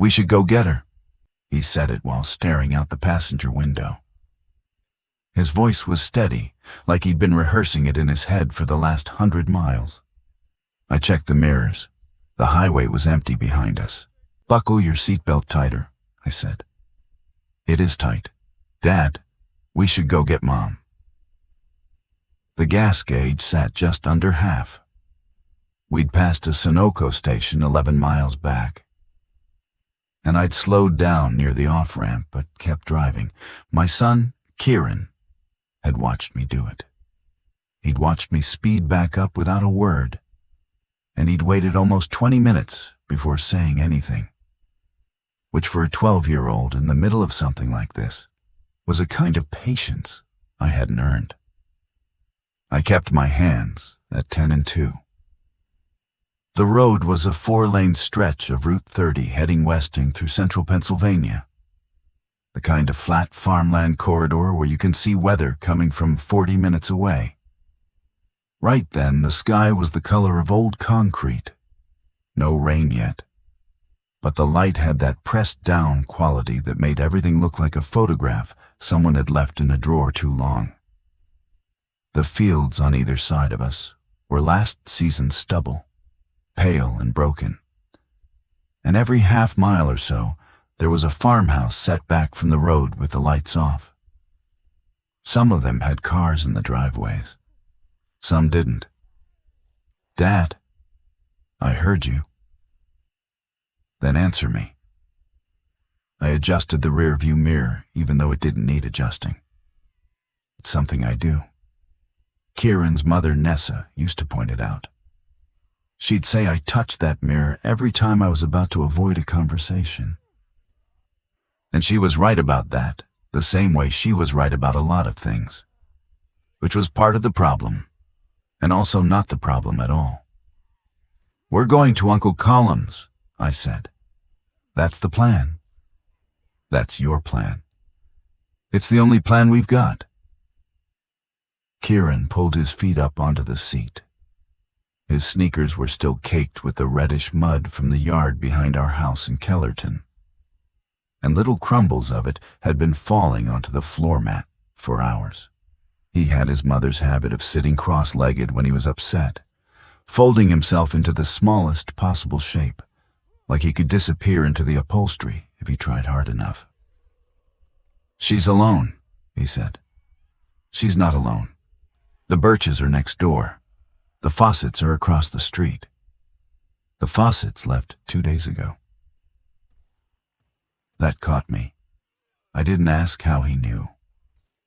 "We should go get her." He said it while staring out the passenger window. His voice was steady, like he'd been rehearsing it in his head for the last 100 miles. I checked the mirrors. The highway was empty behind us. "Buckle your seatbelt tighter," I said. "It is tight. Dad, we should go get Mom." The gas gauge sat just under half. We'd passed a Sunoco station 11 miles back. And I'd slowed down near the off-ramp but kept driving. My son, Kieran, had watched me do it. He'd watched me speed back up without a word, and he'd waited almost 20 minutes before saying anything, which for a 12-year-old in the middle of something like this was a kind of patience I hadn't earned. I kept my hands at 10 and 2. The road was a 4-lane stretch of Route 30 heading westing through central Pennsylvania, the kind of flat farmland corridor where you can see weather coming from 40 minutes away. Right then, the sky was the color of old concrete. No rain yet, but the light had that pressed-down quality that made everything look like a photograph someone had left in a drawer too long. The fields on either side of us were last season's stubble, pale and broken. And every half-mile or so, there was a farmhouse set back from the road with the lights off. Some of them had cars in the driveways. Some didn't. "Dad, I heard you." "Then answer me." I adjusted the rear-view mirror, even though it didn't need adjusting. It's something I do. Kieran's mother, Nessa, used to point it out. She'd say I touched that mirror every time I was about to avoid a conversation. And she was right about that, the same way she was right about a lot of things, which was part of the problem, and also not the problem at all. "We're going to Uncle Colm's," I said. "That's the plan." "That's your plan." "It's the only plan we've got." Kieran pulled his feet up onto the seat. His sneakers were still caked with the reddish mud from the yard behind our house in Kellerton, and little crumbles of it had been falling onto the floor mat for hours. He had his mother's habit of sitting cross-legged when he was upset, folding himself into the smallest possible shape, like he could disappear into the upholstery if he tried hard enough. "She's alone," he said. "She's not alone. The Birches are next door. The Fawcett's are across the street. The Fawcett's left 2 days ago." That caught me. I didn't ask how he knew.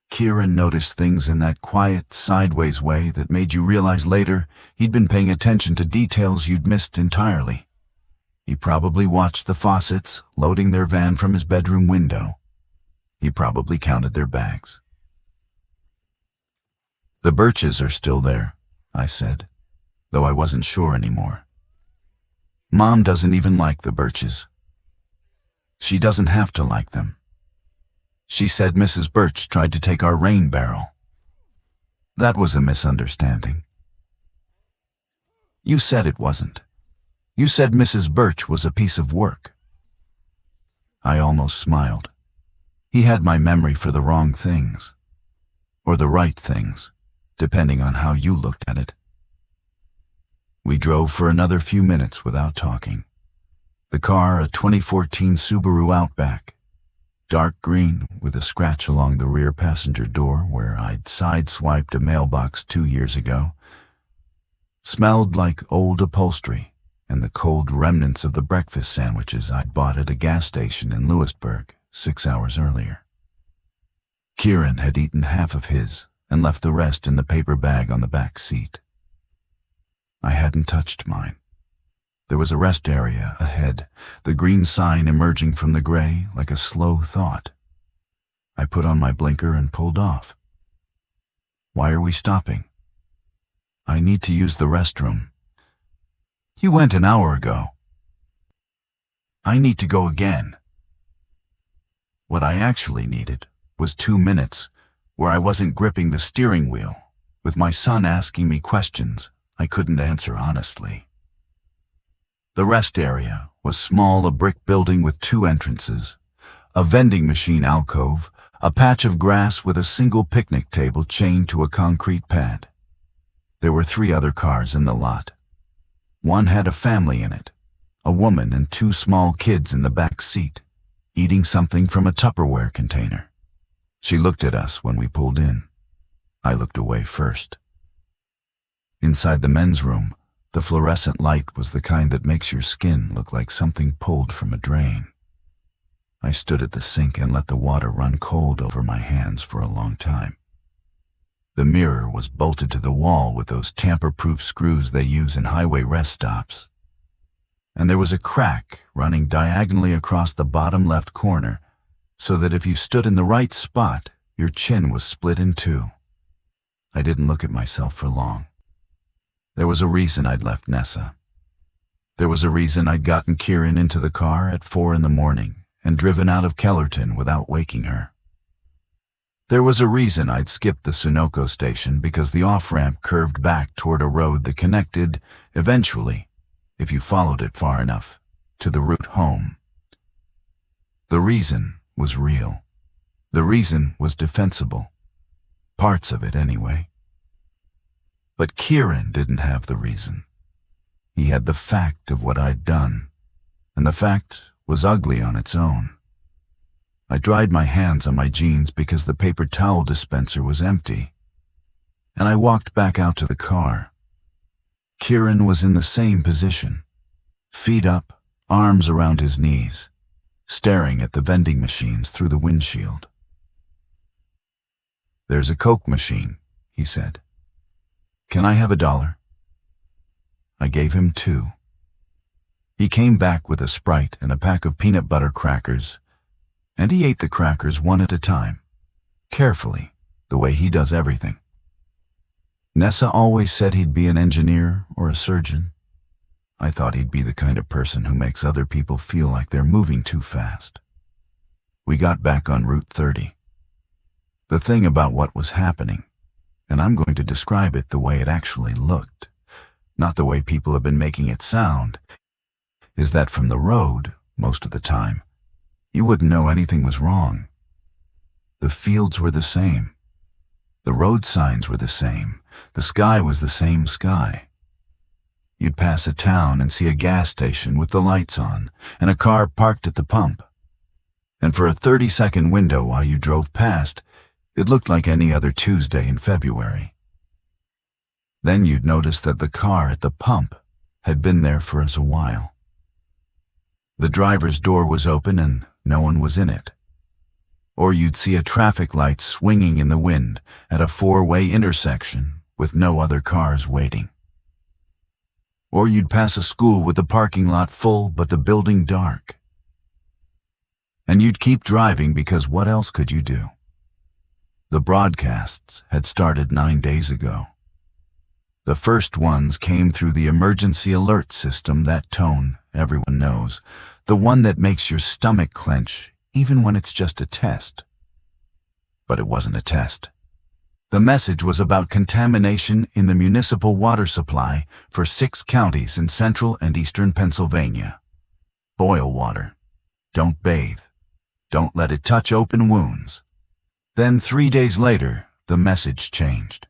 Kieran noticed things in that quiet, sideways way that made you realize later he'd been paying attention to details you'd missed entirely. He probably watched the Fawcett's loading their van from his bedroom window. He probably counted their bags. "The Birches are still there," I said, though I wasn't sure anymore. "Mom doesn't even like the Birches. She doesn't have to like them. She said Mrs. Birch tried to take our rain barrel. That was a misunderstanding." "You said it wasn't. You said Mrs. Birch was a piece of work." I almost smiled. He had my memory for the wrong things, or the right things, depending on how you looked at it. We drove for another few minutes without talking. The car, a 2014 Subaru Outback, dark green with a scratch along the rear passenger door where I'd sideswiped a mailbox 2 years ago, smelled like old upholstery and the cold remnants of the breakfast sandwiches I'd bought at a gas station in Lewisburg 6 hours earlier. Kieran had eaten half of his and left the rest in the paper bag on the back seat. I hadn't touched mine. There was a rest area ahead, the green sign emerging from the gray like a slow thought. I put on my blinker and pulled off. "Why are we stopping?" "I need to use the restroom." "You went an hour ago." "I need to go again." What I actually needed was 2 minutes where I wasn't gripping the steering wheel, with my son asking me questions I couldn't answer honestly. The rest area was small, a brick building with 2 entrances, a vending machine alcove, a patch of grass with a single picnic table chained to a concrete pad. There were 3 other cars in the lot. One had a family in it, a woman and 2 small kids in the back seat, eating something from a Tupperware container. She looked at us when we pulled in. I looked away first. Inside the men's room, the fluorescent light was the kind that makes your skin look like something pulled from a drain. I stood at the sink and let the water run cold over my hands for a long time. The mirror was bolted to the wall with those tamper-proof screws they use in highway rest stops. And there was a crack running diagonally across the bottom left corner, so that if you stood in the right spot, your chin was split in 2. I didn't look at myself for long. There was a reason I'd left Nessa. There was a reason I'd gotten Kieran into the car at 4 in the morning and driven out of Kellerton without waking her. There was a reason I'd skipped the Sunoco station because the off-ramp curved back toward a road that connected, eventually, if you followed it far enough, to the route home. The reason was real. The reason was defensible. Parts of it, anyway. But Kieran didn't have the reason. He had the fact of what I'd done, and the fact was ugly on its own. I dried my hands on my jeans because the paper towel dispenser was empty, and I walked back out to the car. Kieran was in the same position, feet up, arms around his knees, staring at the vending machines through the windshield. "There's a Coke machine," he said. "Can I have $1?" I gave him 2. He came back with a Sprite and a pack of peanut butter crackers, and he ate the crackers one at a time, carefully, the way he does everything. Nessa always said he'd be an engineer or a surgeon. I thought he'd be the kind of person who makes other people feel like they're moving too fast. We got back on Route 30. The thing about what was happening, and I'm going to describe it the way it actually looked, not the way people have been making it sound, is that from the road, most of the time, you wouldn't know anything was wrong. The fields were the same. The road signs were the same. The sky was the same sky. You'd pass a town and see a gas station with the lights on and a car parked at the pump. And for a 30-second window while you drove past, it looked like any other Tuesday in February. Then you'd notice that the car at the pump had been there for a while. The driver's door was open and no one was in it. Or you'd see a traffic light swinging in the wind at a 4-way intersection with no other cars waiting. Or you'd pass a school with the parking lot full but the building dark. And you'd keep driving because what else could you do? The broadcasts had started 9 days ago. The first ones came through the emergency alert system, that tone everyone knows, the one that makes your stomach clench even when it's just a test. But it wasn't a test. The message was about contamination in the municipal water supply for 6 counties in central and eastern Pennsylvania. Boil water. Don't bathe. Don't let it touch open wounds. Then 3 days later, the message changed.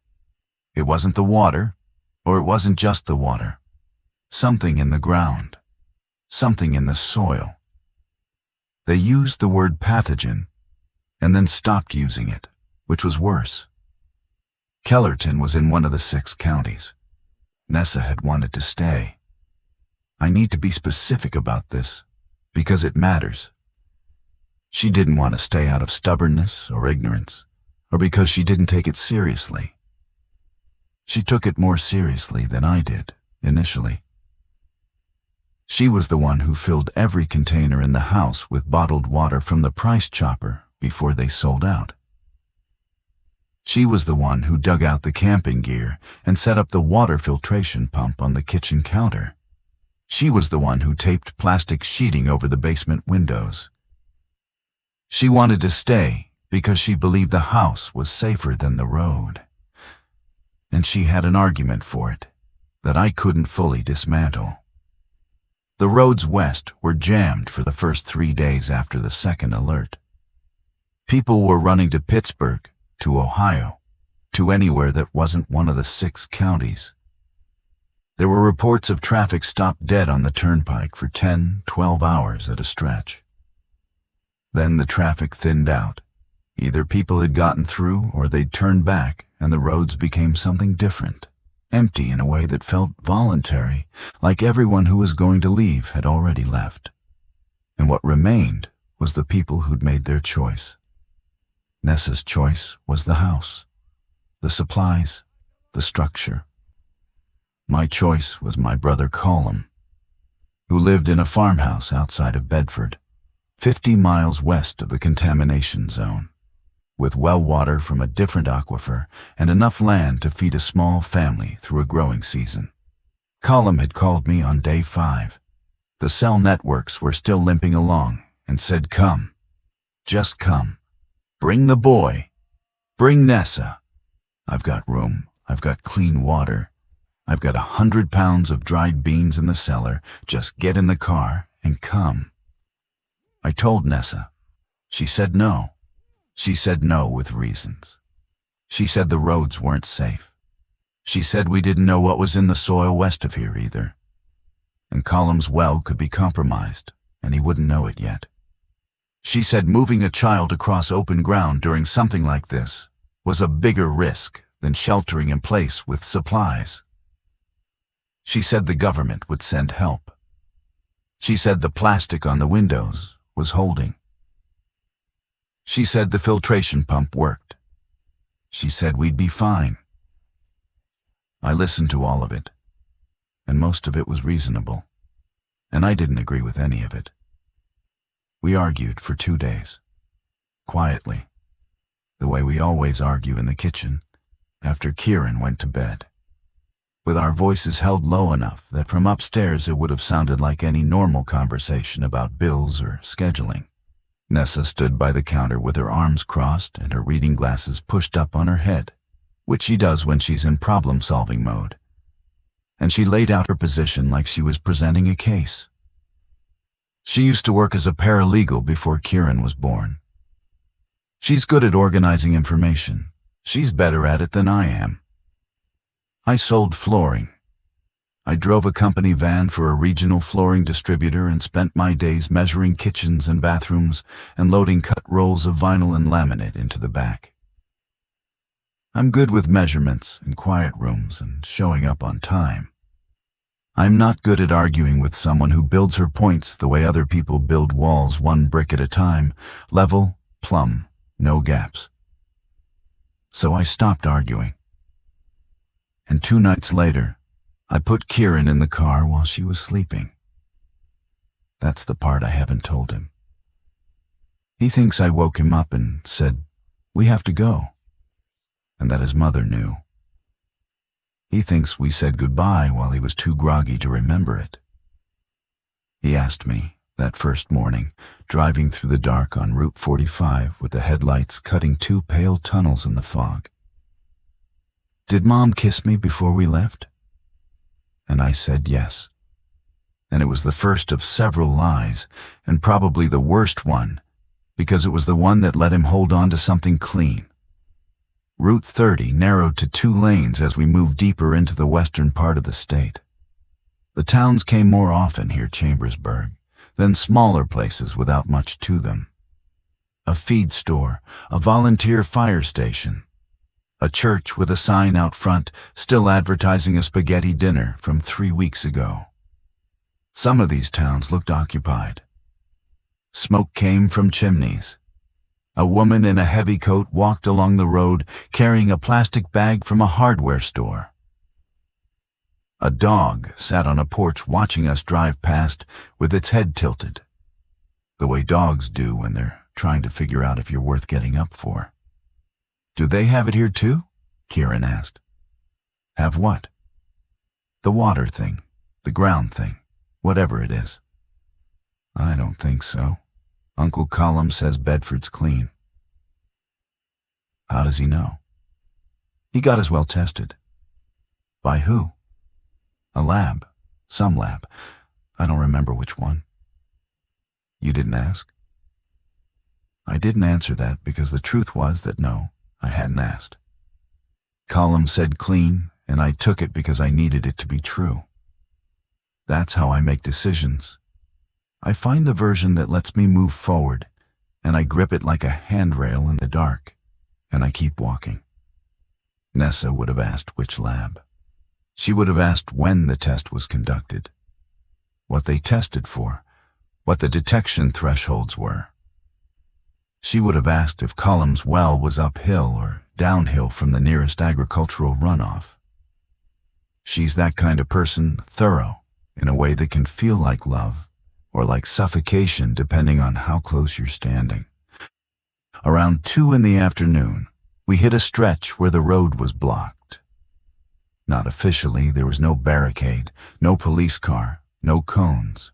It wasn't the water, or it wasn't just the water. Something in the ground. Something in the soil. They used the word pathogen, and then stopped using it, which was worse. Kellerton was in one of the 6 counties. Nessa had wanted to stay. I need to be specific about this, because it matters. She didn't want to stay out of stubbornness or ignorance, or because she didn't take it seriously. She took it more seriously than I did, initially. She was the one who filled every container in the house with bottled water from the Price Chopper before they sold out. She was the one who dug out the camping gear and set up the water filtration pump on the kitchen counter. She was the one who taped plastic sheeting over the basement windows. She wanted to stay because she believed the house was safer than the road. And she had an argument for it that I couldn't fully dismantle. The roads west were jammed for the first 3 days after the second alert. People were running to Pittsburgh, to Ohio, to anywhere that wasn't one of the 6 counties. There were reports of traffic stopped dead on the turnpike for 10, 12 hours at a stretch. Then the traffic thinned out. Either people had gotten through or they'd turned back, and the roads became something different, empty in a way that felt voluntary, like everyone who was going to leave had already left. And what remained was the people who'd made their choice. Nessa's choice was the house, the supplies, the structure. My choice was my brother Colm, who lived in a farmhouse outside of Bedford, 50 miles west of the contamination zone, with well water from a different aquifer and enough land to feed a small family through a growing season. Colm had called me on day 5. The cell networks were still limping along and said, "Come. Just come. Bring the boy. Bring Nessa. I've got room. I've got clean water. I've got 100 pounds of dried beans in the cellar. Just get in the car and come." I told Nessa. She said no. She said no with reasons. She said the roads weren't safe. She said we didn't know what was in the soil west of here either. And Colm's well could be compromised, and he wouldn't know it yet. She said moving a child across open ground during something like this was a bigger risk than sheltering in place with supplies. She said the government would send help. She said the plastic on the windows was holding. She said the filtration pump worked. She said we'd be fine. I listened to all of it, and most of it was reasonable, and I didn't agree with any of it. We argued for 2 days, quietly, the way we always argue in the kitchen after Kieran went to bed, with our voices held low enough that from upstairs it would have sounded like any normal conversation about bills or scheduling. Nessa stood by the counter with her arms crossed and her reading glasses pushed up on her head, which she does when she's in problem-solving mode. And she laid out her position like she was presenting a case. She used to work as a paralegal before Kieran was born. She's good at organizing information. She's better at it than I am. I sold flooring. I drove a company van for a regional flooring distributor and spent my days measuring kitchens and bathrooms and loading cut rolls of vinyl and laminate into the back. I'm good with measurements and quiet rooms and showing up on time. I'm not good at arguing with someone who builds her points the way other people build walls, 1 brick at a time, level, plumb, no gaps. So I stopped arguing. And 2 nights later, I put Kieran in the car while she was sleeping. That's the part I haven't told him. He thinks I woke him up and said, "We have to go," and that his mother knew. He thinks we said goodbye while he was too groggy to remember it. He asked me, that first morning, driving through the dark on Route 45 with the headlights cutting 2 pale tunnels in the fog, "Did Mom kiss me before we left?" And I said yes. And it was the first of several lies, and probably the worst one, because it was the one that let him hold on to something clean. Route 30 narrowed to 2 lanes as we moved deeper into the western part of the state. The towns came more often here, Chambersburg, than smaller places without much to them. A feed store, a volunteer fire station, a church with a sign out front still advertising a spaghetti dinner from 3 weeks ago. Some of these towns looked occupied. Smoke came from chimneys. A woman in a heavy coat walked along the road carrying a plastic bag from a hardware store. A dog sat on a porch watching us drive past with its head tilted, the way dogs do when they're trying to figure out if you're worth getting up for. "Do they have it here too?" Kieran asked. "Have what?" "The water thing, the ground thing, whatever it is." "I don't think so. Uncle Colm says Bedford's clean." "How does he know?" "He got his well tested." "By who?" "A lab. Some lab. I don't remember which one. You didn't ask? I didn't answer that because the truth was that no, I hadn't asked. Colm said clean, and I took it because I needed it to be true. That's how I make decisions. I find the version that lets me move forward, and I grip it like a handrail in the dark, and I keep walking. Nessa would have asked which lab. She would have asked when the test was conducted, what they tested for, what the detection thresholds were. She would have asked if Colm's well was uphill or downhill from the nearest agricultural runoff. She's that kind of person, thorough, in a way that can feel like love, or like suffocation depending on how close you're standing. Around 2 in the afternoon, we hit a stretch where the road was blocked. Not officially, there was no barricade, no police car, no cones.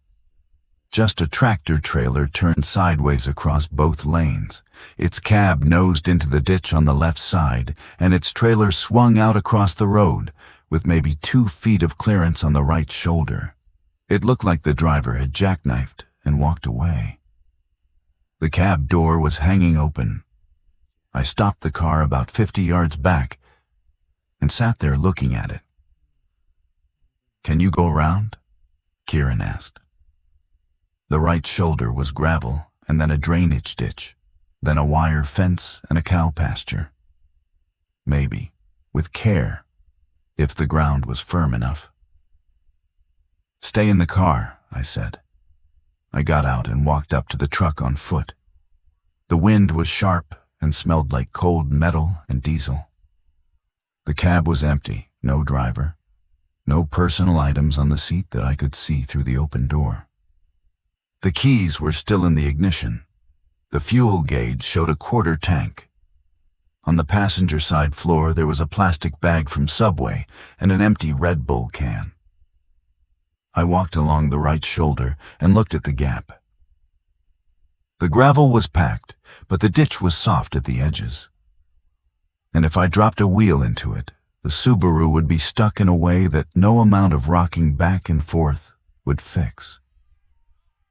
Just a tractor trailer turned sideways across both lanes. Its cab nosed into the ditch on the left side, and its trailer swung out across the road, with maybe 2 feet of clearance on the right shoulder. It looked like the driver had jackknifed and walked away. The cab door was hanging open. I stopped the car about 50 yards back and sat there looking at it. "Can you go around?" Kieran asked. The right shoulder was gravel and then a drainage ditch, then a wire fence and a cow pasture. Maybe, with care, if the ground was firm enough. "Stay in the car," I said. I got out and walked up to the truck on foot. The wind was sharp and smelled like cold metal and diesel. The cab was empty, no driver, no personal items on the seat that I could see through the open door. The keys were still in the ignition. The fuel gauge showed a quarter tank. On the passenger side floor there was a plastic bag from Subway and an empty Red Bull can. I walked along the right shoulder and looked at the gap. The gravel was packed, but the ditch was soft at the edges. And if I dropped a wheel into it, the Subaru would be stuck in a way that no amount of rocking back and forth would fix.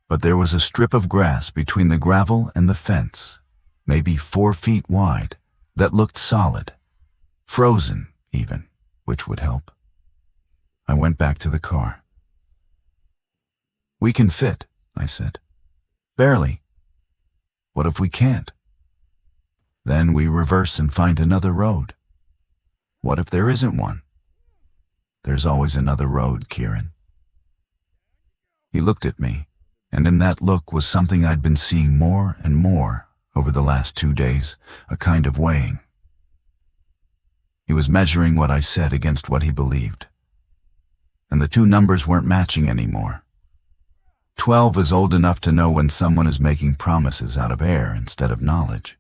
But there was a strip of grass between the gravel and the fence, maybe 4 feet wide, that looked solid, frozen even, which would help. I went back to the car. "We can fit," I said. "Barely. What if we can't? Then we reverse and find another road. What if there isn't one?" "There's always another road, Kieran." He looked at me, and in that look was something I'd been seeing more and more over the last 2 days, a kind of weighing. He was measuring what I said against what he believed. And the 2 numbers weren't matching anymore. 12 is old enough to know when someone is making promises out of air instead of knowledge.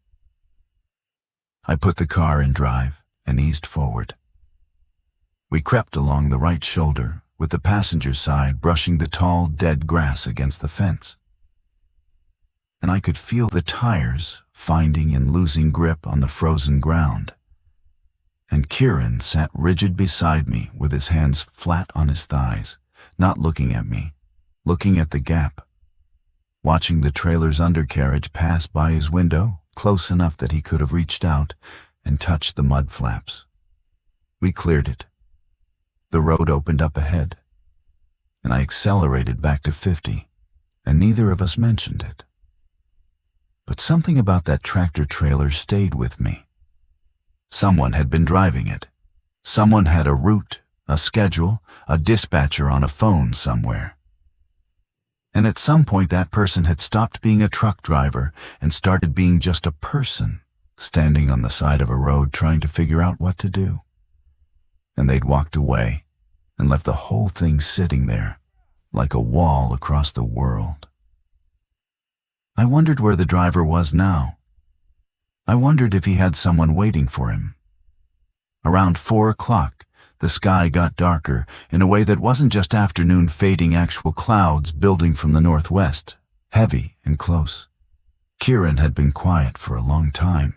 I put the car in drive and eased forward. We crept along the right shoulder, with the passenger side brushing the tall, dead grass against the fence. And I could feel the tires finding and losing grip on the frozen ground. And Kieran sat rigid beside me with his hands flat on his thighs, not looking at me, looking at the gap, watching the trailer's undercarriage pass by his window, close enough that he could have reached out and touched the mud flaps. We cleared it. The road opened up ahead, and I accelerated back to 50, and neither of us mentioned it. But something about that tractor trailer stayed with me. Someone had been driving it. Someone had a route, a schedule, a dispatcher on a phone somewhere. And at some point that person had stopped being a truck driver and started being just a person, standing on the side of a road trying to figure out what to do. And they'd walked away and left the whole thing sitting there, like a wall across the world. I wondered where the driver was now. I wondered if he had someone waiting for him. Around 4 o'clock, the sky got darker in a way that wasn't just afternoon fading, actual clouds building from the northwest, heavy and close. Kieran had been quiet for a long time,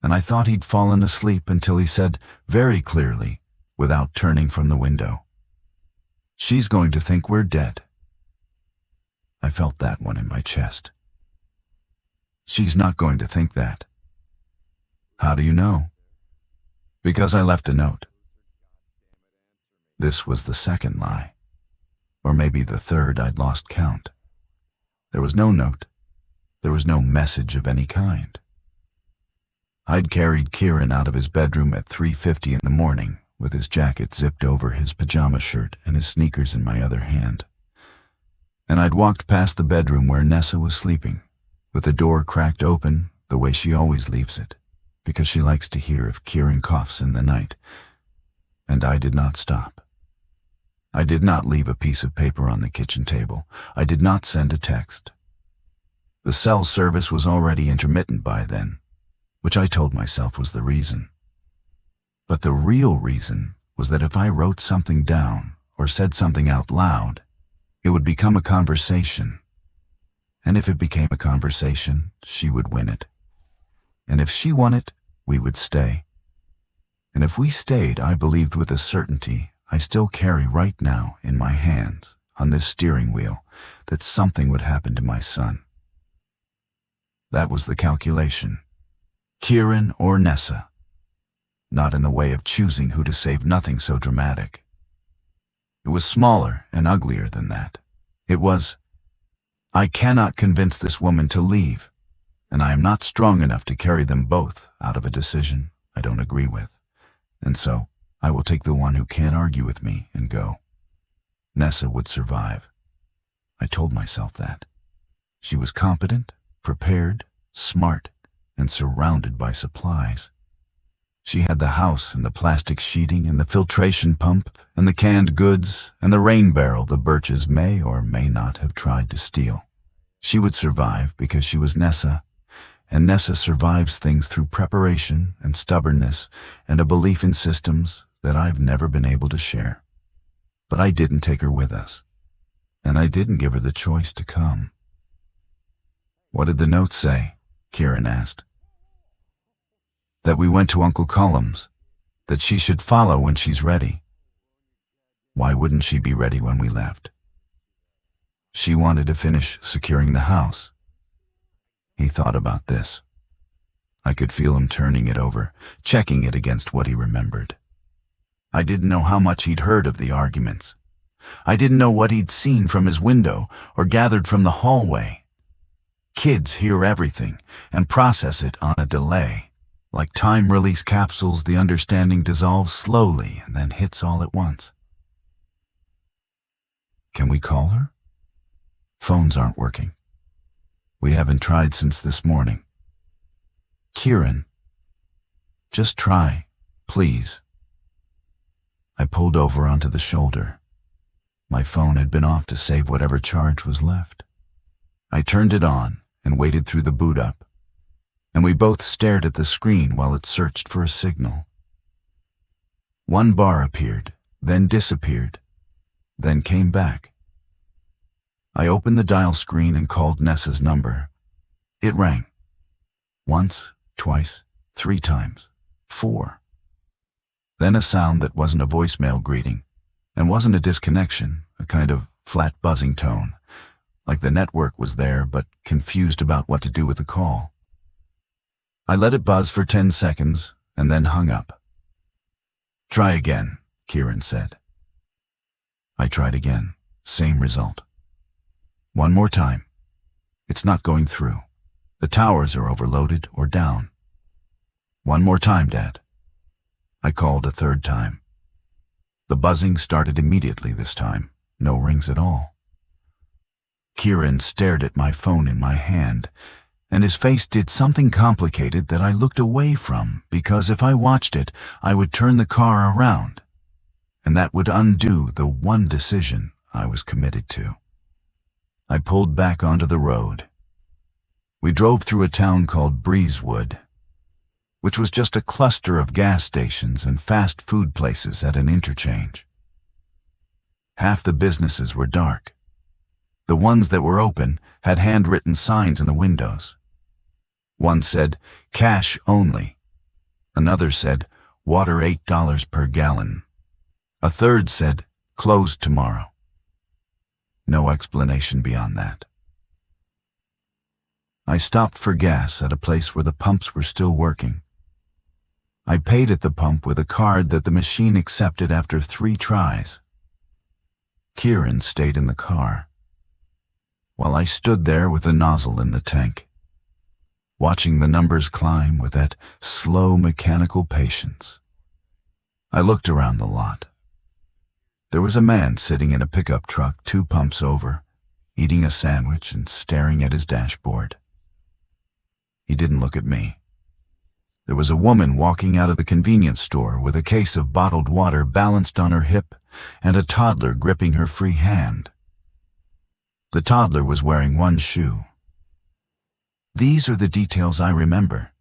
and I thought he'd fallen asleep until he said very clearly, without turning from the window, "She's going to think we're dead." felt that one in my chest. She's not going to think that. How do you know? Because I left a note. This was the second lie. Or maybe the third. I'd lost count. There was no note. There was no message of any kind. I'd carried Kieran out of his bedroom at 3:50 in the morning, with his jacket zipped over his pajama shirt and his sneakers in my other hand. And I'd walked past the bedroom where Nessa was sleeping, with the door cracked open the way she always leaves it, because she likes to hear if Kieran coughs in the night. And I did not stop. I did not leave a piece of paper on the kitchen table. I did not send a text. The cell service was already intermittent by then, which I told myself was the reason. But the real reason was that if I wrote something down or said something out loud, it would become a conversation. And if it became a conversation, she would win it. And if she won it, we would stay. And if we stayed, I believed with a certainty I still carry right now in my hands on this steering wheel, that something would happen to my son. That was the calculation. Kieran or Nessa. Not in the way of choosing who to save, nothing so dramatic. It was smaller and uglier than that. It was, I cannot convince this woman to leave, and I am not strong enough to carry them both out of a decision I don't agree with, and so I will take the one who can't argue with me and go. Nessa would survive. I told myself that. She was competent, prepared, smart, and surrounded by supplies. She had the house and the plastic sheeting and the filtration pump and the canned goods and the rain barrel the Birches may or may not have tried to steal. She would survive because she was Nessa, and Nessa survives things through preparation and stubbornness and a belief in systems that I've never been able to share. But I didn't take her with us, and I didn't give her the choice to come. What did the note say? Kieran asked. That we went to Uncle Colm's, that she should follow when she's ready. Why wouldn't she be ready when we left? She wanted to finish securing the house. He thought about this. I could feel him turning it over, checking it against what he remembered. I didn't know how much he'd heard of the arguments. I didn't know what he'd seen from his window or gathered from the hallway. Kids hear everything and process it on a delay. Like time-release capsules, the understanding dissolves slowly and then hits all at once. Can we call her? Phones aren't working. We haven't tried since this morning. Kieran, just try, please. I pulled over onto the shoulder. My phone had been off to save whatever charge was left. I turned it on and waited through the boot up, and we both stared at the screen while it searched for a signal. One bar appeared, then disappeared, then came back. I opened the dial screen and called Nessa's number. It rang. Once, twice, 3 times, 4. Then a sound that wasn't a voicemail greeting, and wasn't a disconnection, a kind of flat buzzing tone, like the network was there but confused about what to do with the call. I let it buzz for 10 seconds and then hung up. Try again, Kieran said. I tried again, same result. One more time. It's not going through. The towers are overloaded or down. One more time, Dad. I called a 3rd time. The buzzing started immediately this time, no rings at all. Kieran stared at my phone in my hand, and his face did something complicated that I looked away from, because if I watched it, I would turn the car around, and that would undo the one decision I was committed to. I pulled back onto the road. We drove through a town called Breezewood, which was just a cluster of gas stations and fast food places at an interchange. Half the businesses were dark. The ones that were open had handwritten signs in the windows. One said, "Cash only." Another said, "Water $8 per gallon." A third said, "Closed tomorrow." No explanation beyond that. I stopped for gas at a place where the pumps were still working. I paid at the pump with a card that the machine accepted after 3 tries. Kieran stayed in the car, while I stood there with the nozzle in the tank, watching the numbers climb with that slow mechanical patience. I looked around the lot. There was a man sitting in a pickup truck 2 pumps over, eating a sandwich and staring at his dashboard. He didn't look at me. There was a woman walking out of the convenience store with a case of bottled water balanced on her hip and a toddler gripping her free hand. The toddler was wearing 1 shoe. These are the details I remember,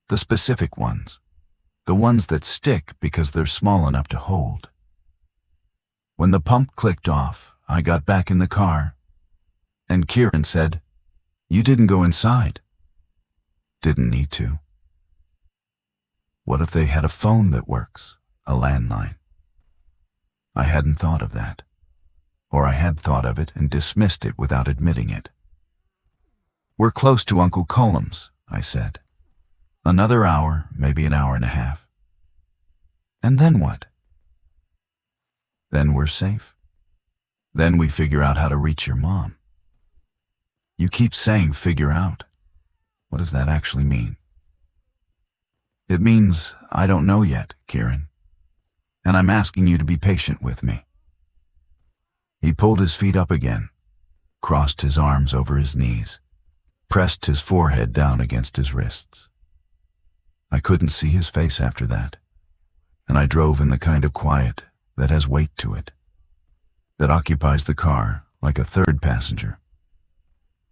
the specific ones, the ones that stick because they're small enough to hold. When the pump clicked off, I got back in the car, and Kieran said, "You didn't go inside." Didn't need to. What if they had a phone that works, a landline? I hadn't thought of that. Or I had thought of it and dismissed it without admitting it. "We're close to Uncle Colm's," I said. "Another hour, maybe an hour and a half." "And then what?" "Then we're safe. Then we figure out how to reach your mom." "You keep saying figure out. What does that actually mean?" "It means I don't know yet, Kieran. And I'm asking you to be patient with me." He pulled his feet up again, crossed his arms over his knees, pressed his forehead down against his wrists. I couldn't see his face after that, and I drove in the kind of quiet that has weight to it, that occupies the car like a third passenger.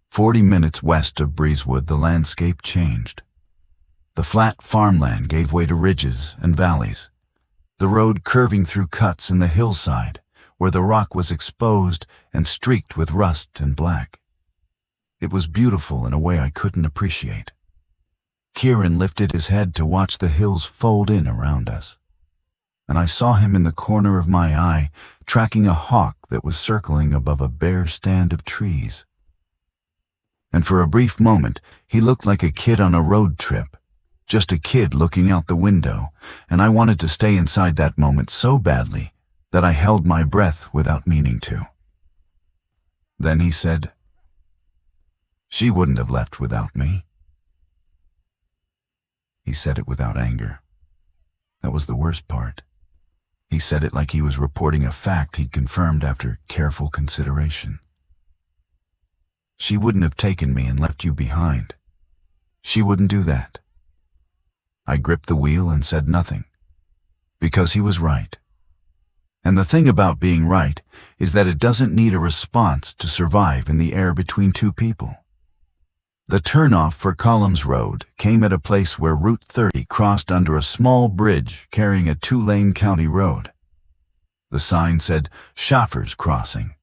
40 minutes west of Breezewood, the landscape changed. The flat farmland gave way to ridges and valleys, the road curving through cuts in the hillside where the rock was exposed and streaked with rust and black. It was beautiful in a way I couldn't appreciate. Kieran lifted his head to watch the hills fold in around us, and I saw him in the corner of my eye tracking a hawk that was circling above a bare stand of trees. And for a brief moment, he looked like a kid on a road trip, just a kid looking out the window, and I wanted to stay inside that moment so badly that I held my breath without meaning to. Then he said, "She wouldn't have left without me." He said it without anger. That was the worst part. He said it like he was reporting a fact he'd confirmed after careful consideration. "She wouldn't have taken me and left you behind. She wouldn't do that." I gripped the wheel and said nothing, because he was right. And the thing about being right is that it doesn't need a response to survive in the air between 2 people. The turnoff for Colm's Road came at a place where Route 30 crossed under a small bridge carrying a 2-lane county road. The sign said Schaffer's Crossing,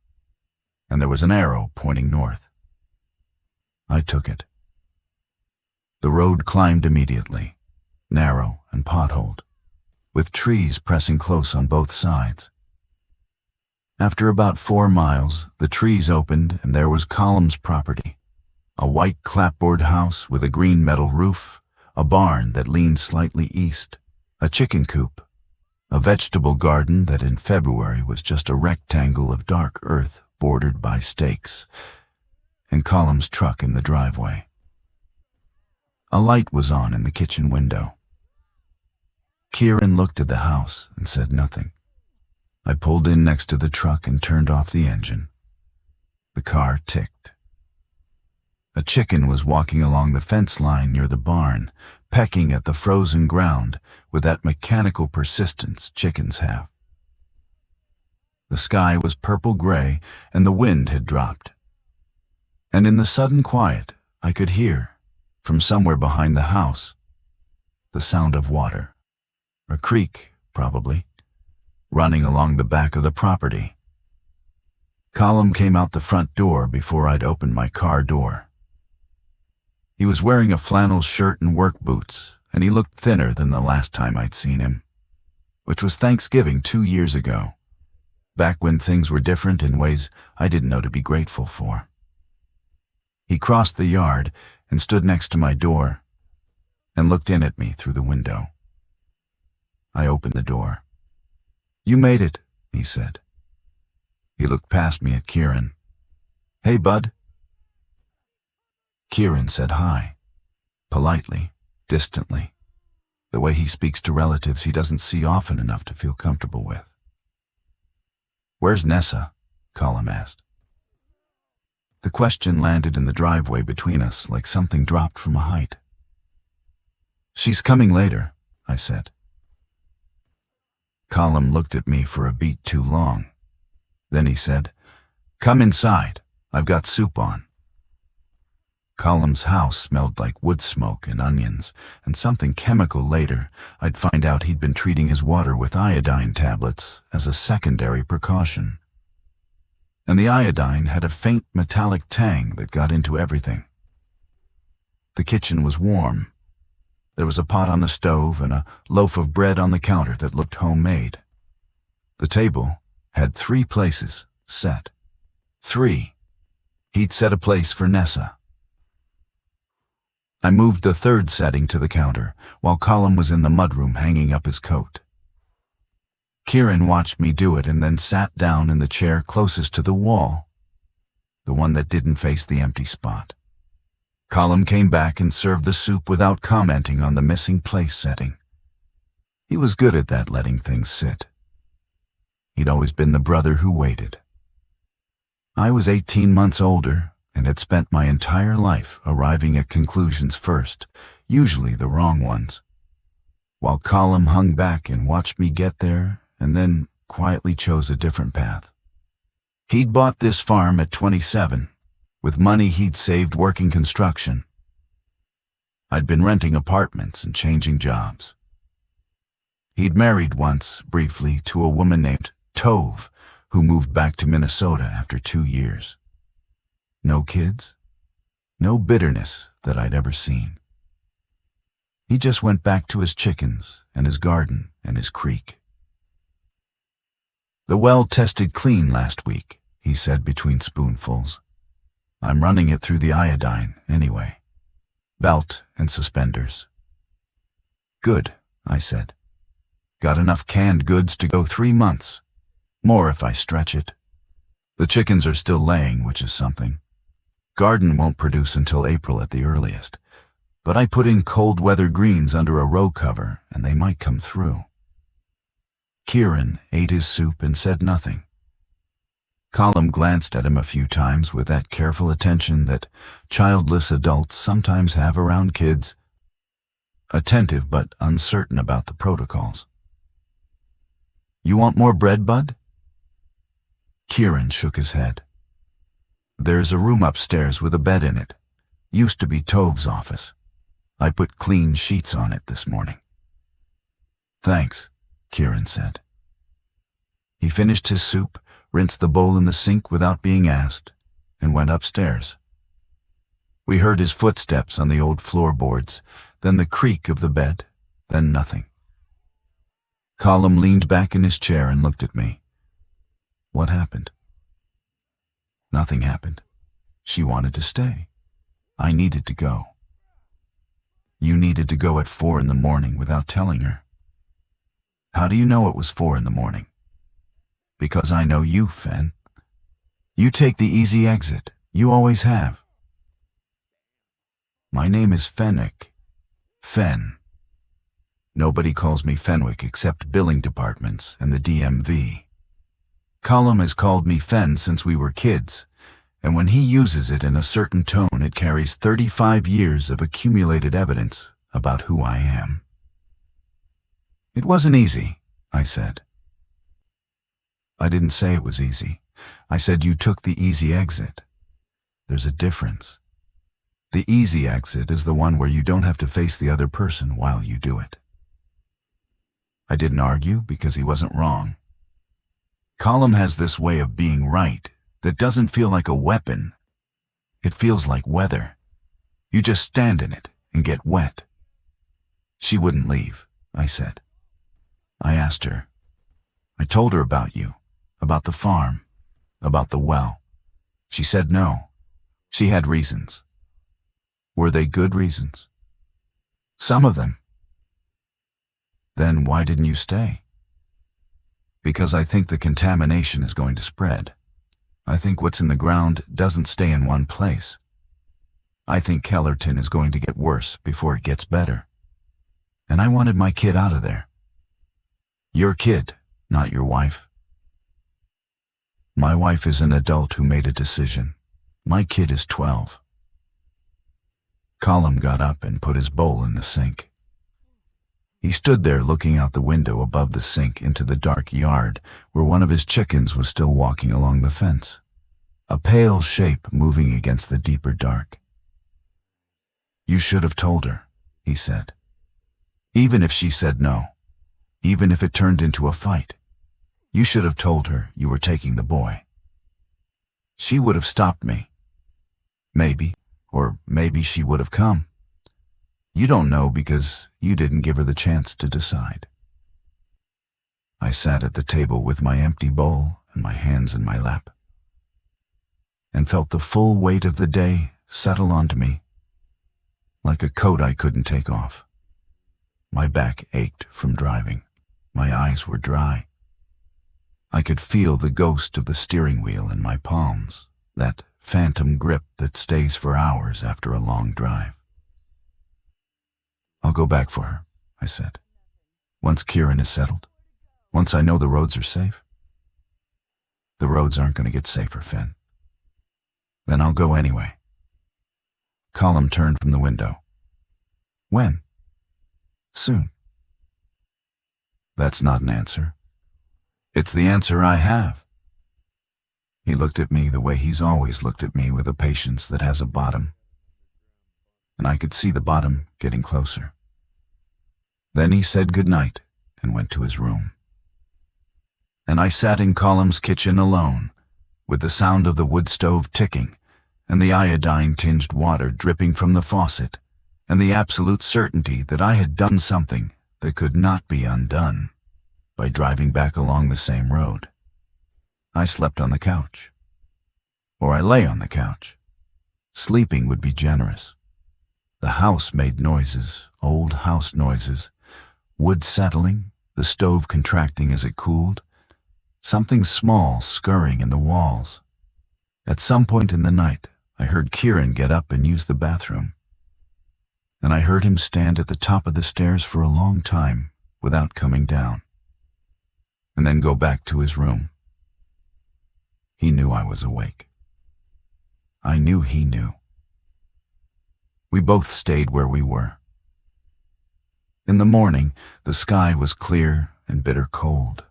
and there was an arrow pointing north. I took it. The road climbed immediately, narrow and potholed, with trees pressing close on both sides. After about 4 miles, the trees opened and there was Colm's property, a white clapboard house with a green metal roof, a barn that leaned slightly east, a chicken coop, a vegetable garden that in February was just a rectangle of dark earth bordered by stakes, and Colm's truck in the driveway. A light was on in the kitchen window. Kieran looked at the house and said nothing. I pulled in next to the truck and turned off the engine. The car ticked. A chicken was walking along the fence line near the barn, pecking at the frozen ground with that mechanical persistence chickens have. The sky was purple-gray and the wind had dropped. And in the sudden quiet, I could hear, from somewhere behind the house, the sound of water. A creek, probably, running along the back of the property. Colm came out the front door before I'd opened my car door. He was wearing a flannel shirt and work boots, and he looked thinner than the last time I'd seen him, which was Thanksgiving 2 years ago, back when things were different in ways I didn't know to be grateful for. He crossed the yard and stood next to my door and looked in at me through the window. I opened the door. "You made it," he said. He looked past me at Kieran. "Hey, bud." Kieran said hi, politely, distantly, the way he speaks to relatives he doesn't see often enough to feel comfortable with. "Where's Nessa?" Colm asked. The question landed in the driveway between us like something dropped from a height. "She's coming later," I said. Colm looked at me for a beat too long. Then he said, "Come inside. I've got soup on." Colm's house smelled like wood smoke and onions, and something chemical later. I'd find out he'd been treating his water with iodine tablets as a secondary precaution. And the iodine had a faint metallic tang that got into everything. The kitchen was warm. There was a pot on the stove and a loaf of bread on the counter that looked homemade. The table had 3 places set. 3. He'd set a place for Nessa. I moved the 3rd setting to the counter, while Colm was in the mudroom hanging up his coat. Kieran watched me do it and then sat down in the chair closest to the wall, the one that didn't face the empty spot. Colm came back and served the soup without commenting on the missing place setting. He was good at that, letting things sit. He'd always been the brother who waited. I was 18 months older and had spent my entire life arriving at conclusions first, usually the wrong ones, while Colm hung back and watched me get there and then quietly chose a different path. He'd bought this farm at 27, with money he'd saved working construction. I'd been renting apartments and changing jobs. He'd married once, briefly, to a woman named Tove, who moved back to Minnesota after 2 years. No kids, no bitterness that I'd ever seen. He just went back to his chickens and his garden and his creek. "The well tested clean last week," he said between spoonfuls. "I'm running it through the iodine, anyway. Belt and suspenders." "Good," I said. "Got enough canned goods to go 3 months. More if I stretch it. The chickens are still laying, which is something. Garden won't produce until April at the earliest, but I put in cold weather greens under a row cover and they might come through." Kieran ate his soup and said nothing. Colm glanced at him a few times with that careful attention that childless adults sometimes have around kids, attentive but uncertain about the protocols. "You want more bread, bud?" Kieran shook his head. "There's a room upstairs with a bed in it. Used to be Tove's office. I put clean sheets on it this morning." "Thanks," Kieran said. He finished his soup, rinsed the bowl in the sink without being asked, and went upstairs. We heard his footsteps on the old floorboards, then the creak of the bed, then nothing. Colm leaned back in his chair and looked at me. "What happened?" "Nothing happened. She wanted to stay. I needed to go." "You needed to go at 4 in the morning without telling her." "How do you know it was 4 in the morning?" "Because I know you, Fen. You take the easy exit. You always have." "My name is Fenwick. Fen. Nobody calls me Fenwick except billing departments and the DMV. Colm has called me Fen since we were kids, and when he uses it in a certain tone, it carries 35 years of accumulated evidence about who I am." "It wasn't easy," I said. "I didn't say it was easy. I said you took the easy exit. There's a difference. The easy exit is the one where you don't have to face the other person while you do it." I didn't argue because he wasn't wrong. Colm has this way of being right that doesn't feel like a weapon. It feels like weather. You just stand in it and get wet. "She wouldn't leave," I said. I asked her. I told her about you, about the farm, about the well. She said no. She had reasons. Were they good reasons? Some of them. Then why didn't you stay? Because I think the contamination is going to spread. I think what's in the ground doesn't stay in one place. I think Kellerton is going to get worse before it gets better. And I wanted my kid out of there. Your kid, not your wife. My wife is an adult who made a decision. My kid is 12. Colm got up and put his bowl in the sink. He stood there looking out the window above the sink into the dark yard where one of his chickens was still walking along the fence, a pale shape moving against the deeper dark. You should have told her, he said. Even if she said no, even if it turned into a fight, you should have told her you were taking the boy. She would have stopped me. Maybe, or maybe she would have come. You don't know because you didn't give her the chance to decide. I sat at the table with my empty bowl and my hands in my lap, and felt the full weight of the day settle onto me, like a coat I couldn't take off. My back ached from driving. My eyes were dry. I could feel the ghost of the steering wheel in my palms, that phantom grip that stays for hours after a long drive. I'll go back for her, I said, once Kieran is settled, once I know the roads are safe. The roads aren't going to get safer, Finn. Then I'll go anyway. Colm turned from the window. When? Soon. That's not an answer. It's the answer I have. He looked at me the way he's always looked at me, with a patience that has a bottom. And I could see the bottom getting closer. Then he said goodnight and went to his room. And I sat in Colm's kitchen alone, with the sound of the wood stove ticking and the iodine-tinged water dripping from the faucet, and the absolute certainty that I had done something that could not be undone by driving back along the same road. I slept on the couch. Or I lay on the couch. Sleeping would be generous. The house made noises, old house noises, wood settling, the stove contracting as it cooled, something small scurrying in the walls. At some point in the night, I heard Kieran get up and use the bathroom. And I heard him stand at the top of the stairs for a long time without coming down, and then go back to his room. He knew I was awake. I knew he knew. We both stayed where we were. In the morning, the sky was clear and bitter cold.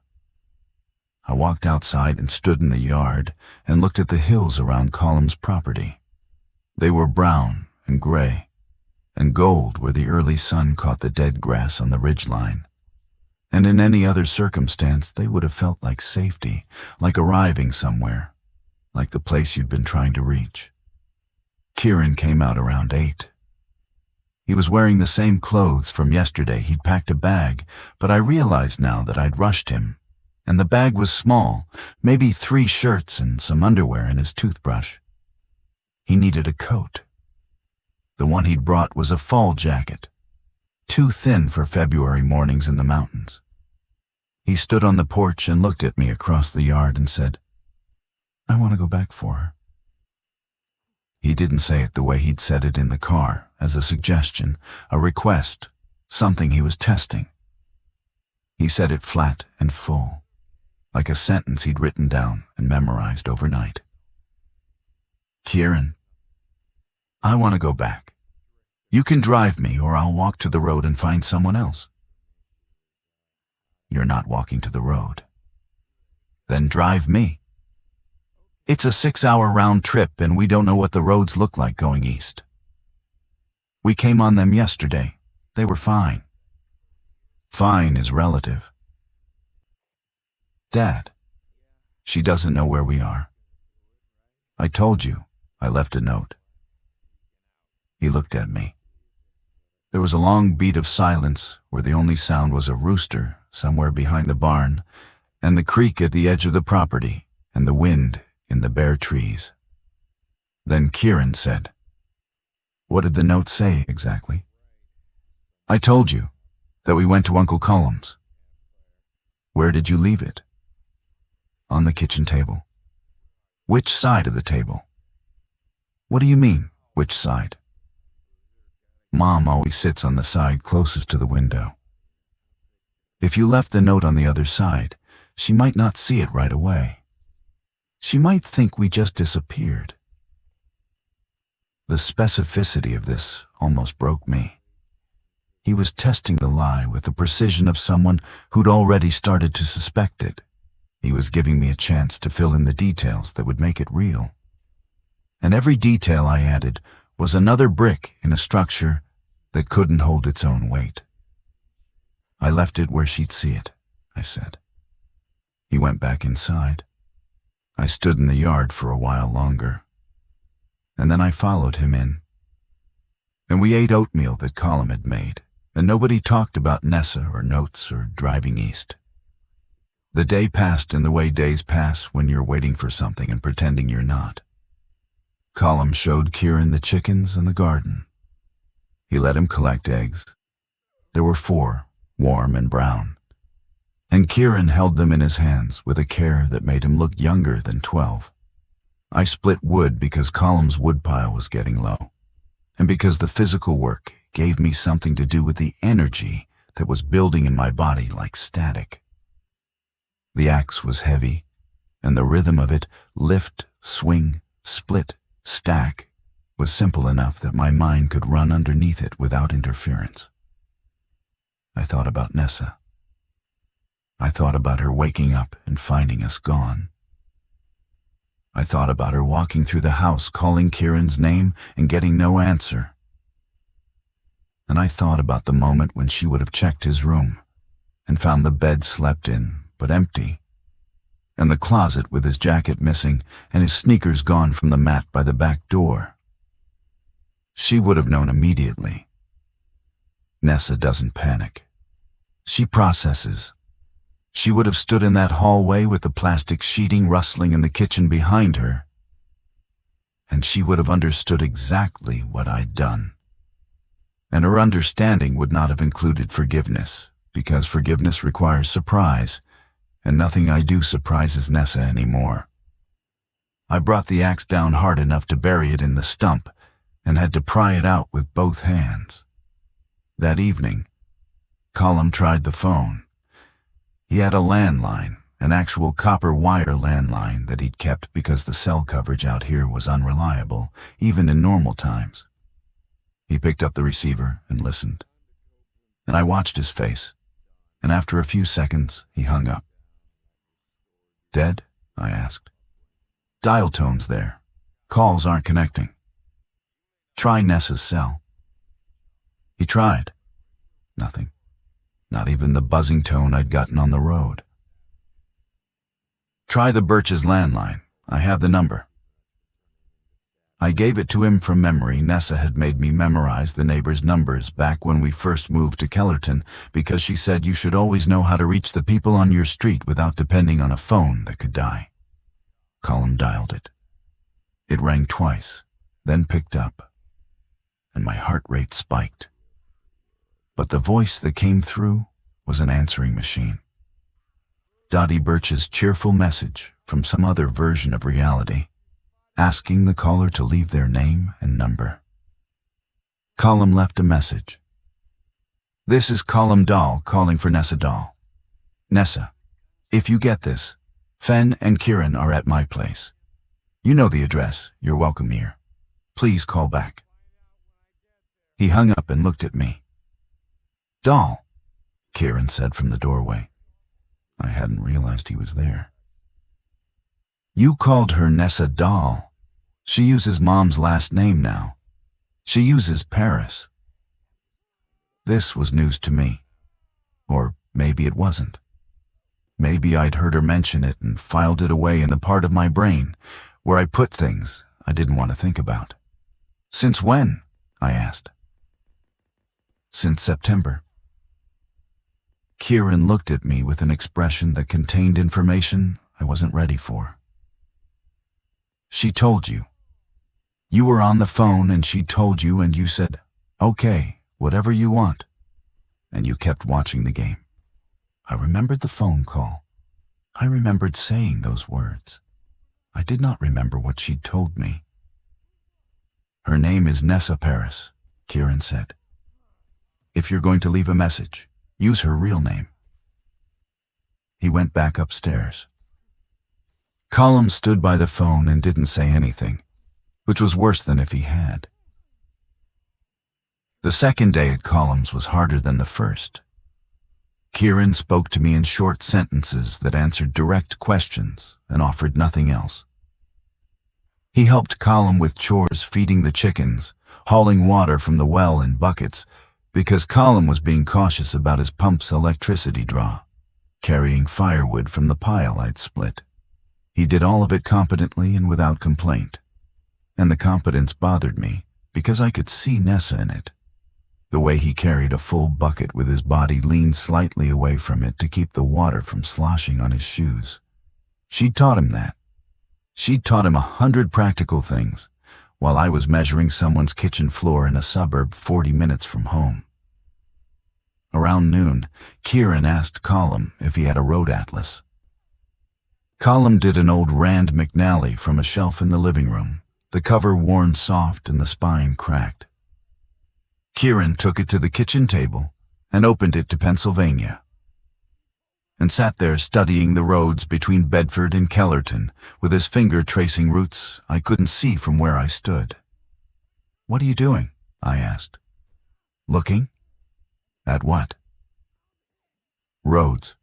I walked outside and stood in the yard and looked at the hills around Colm's property. They were brown and gray and gold where the early sun caught the dead grass on the ridgeline. And in any other circumstance, they would have felt like safety, like arriving somewhere, like the place you'd been trying to reach. Kieran came out around 8. He was wearing the same clothes from yesterday. He'd packed a bag, but I realized now that I'd rushed him, and the bag was small, maybe 3 shirts and some underwear and his toothbrush. He needed a coat. The one he'd brought was a fall jacket, too thin for February mornings in the mountains. He stood on the porch and looked at me across the yard and said, I want to go back for her. He didn't say it the way he'd said it in the car, as a suggestion, a request, something he was testing. He said it flat and full, like a sentence he'd written down and memorized overnight. Kieran, I want to go back. You can drive me, or I'll walk to the road and find someone else. You're not walking to the road. Then drive me. It's a 6-hour round trip, and we don't know what the roads look like going east. We came on them yesterday. They were fine. Fine is relative. Dad, she doesn't know where we are. I told you, I left a note. He looked at me. There was a long beat of silence where the only sound was a rooster somewhere behind the barn, and the creek at the edge of the property, and the wind in the bare trees. Then Kieran said, What did the note say exactly? I told you that we went to Uncle Colm's. Where did you leave it? On the kitchen table. Which side of the table? What do you mean, which side? Mom always sits on the side closest to the window. If you left the note on the other side, she might not see it right away. She might think we just disappeared. The specificity of this almost broke me. He was testing the lie with the precision of someone who'd already started to suspect it. He was giving me a chance to fill in the details that would make it real. And every detail I added was another brick in a structure that couldn't hold its own weight. I left it where she'd see it, I said. He went back inside. I stood in the yard for a while longer, and then I followed him in. And we ate oatmeal that Colm had made, and nobody talked about Nessa or notes or driving east. The day passed in the way days pass when you're waiting for something and pretending you're not. Colm showed Kieran the chickens and the garden. He let him collect eggs. There were 4, warm and brown, and Kieran held them in his hands with a care that made him look younger than 12. I split wood because Colm's woodpile was getting low, and because the physical work gave me something to do with the energy that was building in my body like static. The axe was heavy, and the rhythm of it, lift, swing, split, stack, was simple enough that my mind could run underneath it without interference. I thought about Nessa. I thought about her waking up and finding us gone. I thought about her walking through the house calling Kieran's name and getting no answer. And I thought about the moment when she would have checked his room and found the bed slept in but empty, and the closet with his jacket missing and his sneakers gone from the mat by the back door. She would have known immediately. Nessa doesn't panic. She processes. She would have stood in that hallway with the plastic sheeting rustling in the kitchen behind her, and she would have understood exactly what I'd done. And her understanding would not have included forgiveness, because forgiveness requires surprise, and nothing I do surprises Nessa anymore. I brought the axe down hard enough to bury it in the stump, and had to pry it out with both hands. That evening, Colm tried the phone. He had a landline, an actual copper wire landline that he'd kept because the cell coverage out here was unreliable, even in normal times. He picked up the receiver and listened, and I watched his face, and after a few seconds, he hung up. Dead? I asked. Dial tone's there. Calls aren't connecting. Try Nessa's cell. He tried. Nothing. Not even the buzzing tone I'd gotten on the road. Try the Birch's landline. I have the number. I gave it to him from memory. Nessa had made me memorize the neighbors' numbers back when we first moved to Kellerton because she said you should always know how to reach the people on your street without depending on a phone that could die. Colm dialed it. It rang twice, then picked up, and my heart rate spiked. But the voice that came through was an answering machine. Dottie Birch's cheerful message from some other version of reality, asking the caller to leave their name and number. Colm left a message. This is Colm Dahl calling for Nessa Dahl. Nessa, if you get this, Fen and Kieran are at my place. You know the address. You're welcome here. Please call back. He hung up and looked at me. Dahl, Kieran said from the doorway. I hadn't realized he was there. You called her Nessa Dahl. She uses Mom's last name now. She uses Paris. This was news to me. Or maybe it wasn't. Maybe I'd heard her mention it and filed it away in the part of my brain where I put things I didn't want to think about. Since when? I asked. Since September. Kieran looked at me with an expression that contained information I wasn't ready for. She told you. You were on the phone and she told you and you said, "Okay, whatever you want." And you kept watching the game. I remembered the phone call. I remembered saying those words. I did not remember what she'd told me. "Her name is Nessa Paris," Kieran said. "If you're going to leave a message, use her real name." He went back upstairs. Colm stood by the phone and didn't say anything, which was worse than if he had. The second day at Colm's was harder than the first. Kieran spoke to me in short sentences that answered direct questions and offered nothing else. He helped Colm with chores, feeding the chickens, hauling water from the well in buckets, because Colm was being cautious about his pump's electricity draw, carrying firewood from the pile I'd split. He did all of it competently and without complaint. And the competence bothered me because I could see Nessa in it. The way he carried a full bucket with his body leaned slightly away from it to keep the water from sloshing on his shoes. She'd taught him that. She'd taught him 100 practical things, while I was measuring someone's kitchen floor in a suburb 40 minutes from home. Around noon, Kieran asked Colm if he had a road atlas. Colm did an old Rand McNally from a shelf in the living room, the cover worn soft and the spine cracked. Kieran took it to the kitchen table and opened it to Pennsylvania, and sat there studying the roads between Bedford and Kellerton, with his finger tracing routes I couldn't see from where I stood. "What are you doing?" I asked. "Looking." "At what?" "Roads."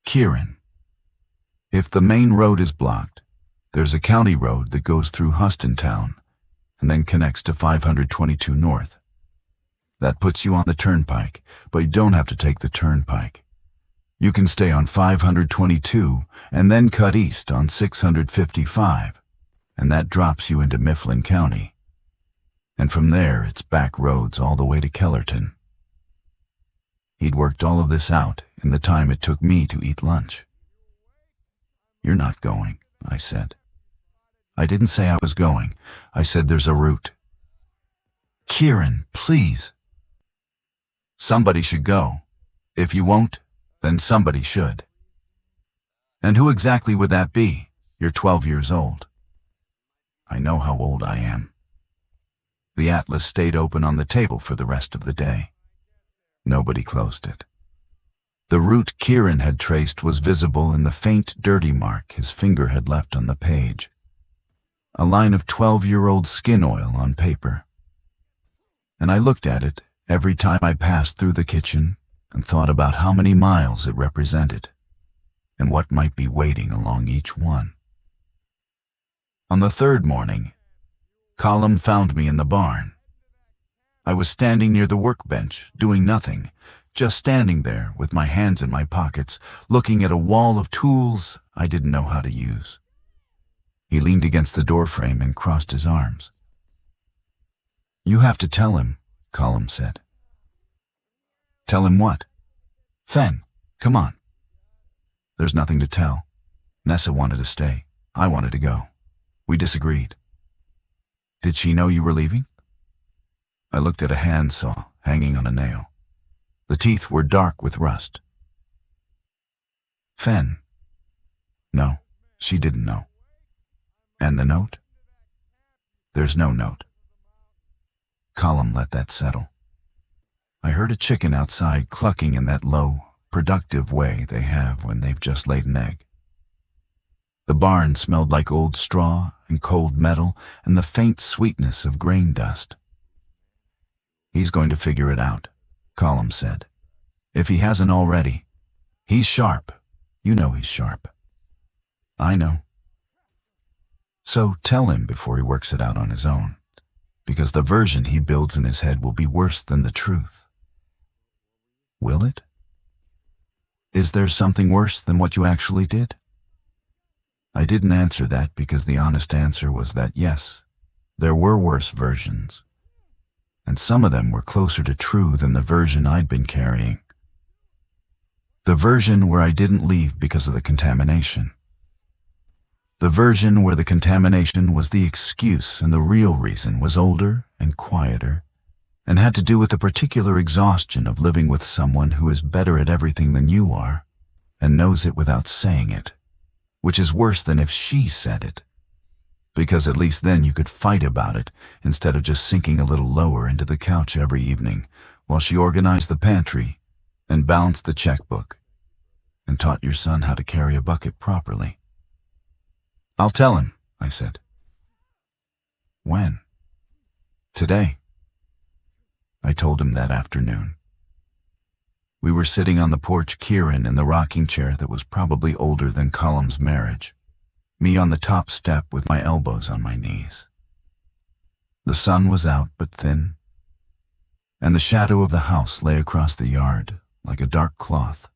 "Kieran, if the main road is blocked, there's a county road that goes through Hustontown and then connects to 522 North. That puts you on the turnpike, but you don't have to take the turnpike. You can stay on 522 and then cut east on 655, and that drops you into Mifflin County. And from there, it's back roads all the way to Kellerton." He'd worked all of this out in the time it took me to eat lunch. "You're not going," I said. I didn't say I was going. I said there's a route. "Kieran, please." "Somebody should go. If you won't, then somebody should." "And who exactly would that be? You're 12 years old." "I know how old I am." The atlas stayed open on the table for the rest of the day. Nobody closed it. The route Kieran had traced was visible in the faint, dirty mark his finger had left on the page. A line of 12-year-old skin oil on paper. And I looked at it every time I passed through the kitchen and thought about how many miles it represented and what might be waiting along each one. On the third morning, Colm found me in the barn. I was standing near the workbench, doing nothing, just standing there with my hands in my pockets, looking at a wall of tools I didn't know how to use. He leaned against the doorframe and crossed his arms. "You have to tell him," Colm said. "Tell him what?" "Fen, come on." "There's nothing to tell. Nessa wanted to stay. I wanted to go. We disagreed." "Did she know you were leaving?" I looked at a handsaw hanging on a nail. The teeth were dark with rust. "Fen." "No, she didn't know." "And the note?" "There's no note." Colm let that settle. I heard a chicken outside clucking in that low, productive way they have when they've just laid an egg. The barn smelled like old straw and cold metal and the faint sweetness of grain dust. "He's going to figure it out," Colm said. "If he hasn't already. He's sharp. You know he's sharp." "I know." "So tell him before he works it out on his own, because the version he builds in his head will be worse than the truth." "Will it? Is there something worse than what you actually did?" I didn't answer that because the honest answer was that yes, there were worse versions, and some of them were closer to true than the version I'd been carrying. The version where I didn't leave because of the contamination. The version where the contamination was the excuse and the real reason was older and quieter, and had to do with the particular exhaustion of living with someone who is better at everything than you are, and knows it without saying it, which is worse than if she said it, because at least then you could fight about it instead of just sinking a little lower into the couch every evening while she organized the pantry and balanced the checkbook and taught your son how to carry a bucket properly. "I'll tell him," I said. "When?" "Today." I told him that afternoon. We were sitting on the porch, Kieran in the rocking chair that was probably older than Colm's marriage, me on the top step with my elbows on my knees. The sun was out but thin, and the shadow of the house lay across the yard like a dark cloth.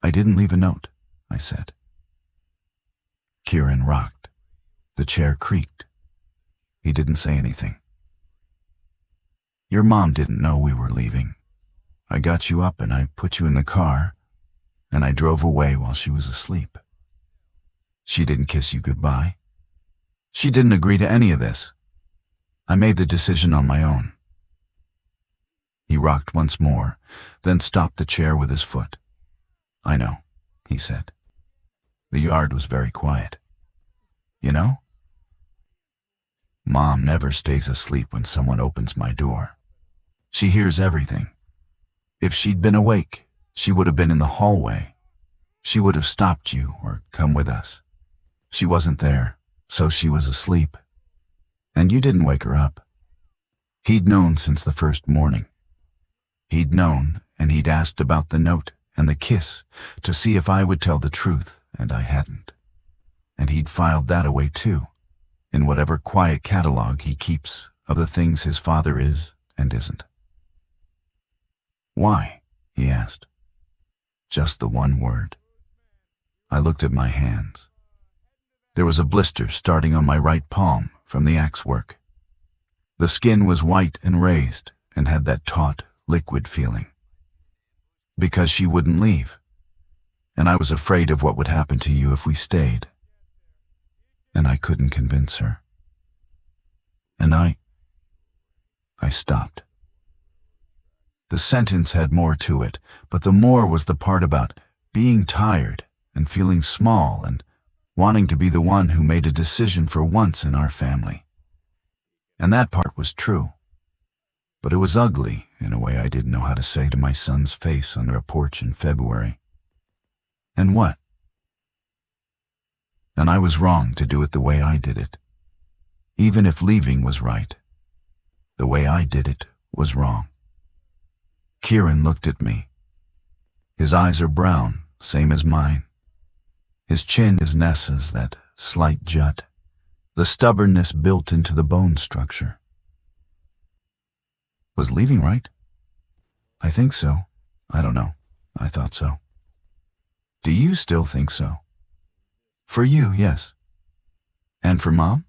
"I didn't leave a note," I said. Kieran rocked. The chair creaked. He didn't say anything. "Your mom didn't know we were leaving. I got you up and I put you in the car, and I drove away while she was asleep. She didn't kiss you goodbye. She didn't agree to any of this. I made the decision on my own." He rocked once more, then stopped the chair with his foot. "I know," he said. "The yard was very quiet. You know? Mom never stays asleep when someone opens my door. She hears everything. If she'd been awake, she would have been in the hallway. She would have stopped you or come with us. She wasn't there, so she was asleep. And you didn't wake her up." He'd known since the first morning. He'd known, and he'd asked about the note and the kiss to see if I would tell the truth, and I hadn't. And he'd filed that away too, in whatever quiet catalog he keeps of the things his father is and isn't. "Why?" he asked. Just the one word. I looked at my hands. There was a blister starting on my right palm from the axe work. The skin was white and raised and had that taut, liquid feeling. Because she wouldn't leave, and I was afraid of what would happen to you if we stayed. And I couldn't convince her. And I stopped. The sentence had more to it, but the more was the part about being tired and feeling small and wanting to be the one who made a decision for once in our family. And that part was true. But it was ugly in a way I didn't know how to say to my son's face under a porch in February. And what? And I was wrong to do it the way I did it. Even if leaving was right, the way I did it was wrong. Kieran looked at me. His eyes are brown, same as mine. His chin is Nessa's, that slight jut, the stubbornness built into the bone structure. Was leaving right? I think so. I don't know. I thought so. Do you still think so? For you, yes. And for Mom?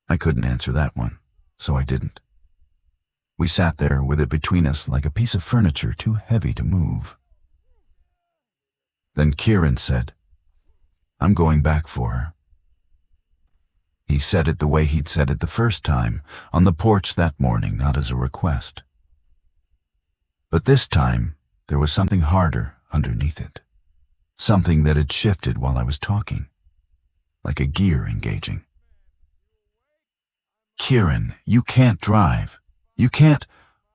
I couldn't answer that one, so I didn't. We sat there with it between us like a piece of furniture too heavy to move. Then Kieran said, "I'm going back for her." He said it the way he'd said it the first time, on the porch that morning, not as a request. But this time, there was something harder underneath it. Something that had shifted while I was talking, like a gear engaging. "Kieran, you can't drive. You can't.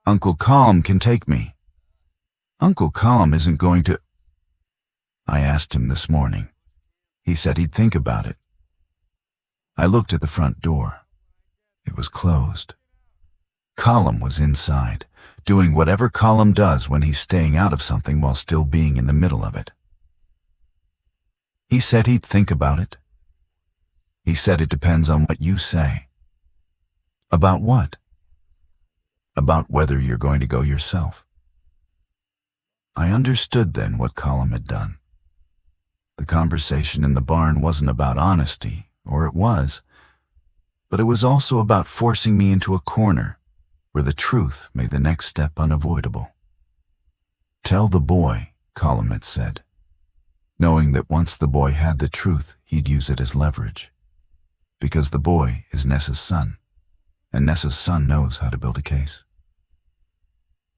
Uncle Colm can take me." "Uncle Colm isn't going to—" I asked him this morning. He said he'd think about it. I looked at the front door. It was closed. Colm was inside, doing whatever Colm does when he's staying out of something while still being in the middle of it. He said he'd think about it. He said it depends on what you say. About what? About whether you're going to go yourself. I understood then what Colm had done. The conversation in the barn wasn't about honesty, or it was, but it was also about forcing me into a corner where the truth made the next step unavoidable. "Tell the boy," Colm had said. knowing that once the boy had the truth, he'd use it as leverage. Because the boy is Nessa's son, and Nessa's son knows how to build a case.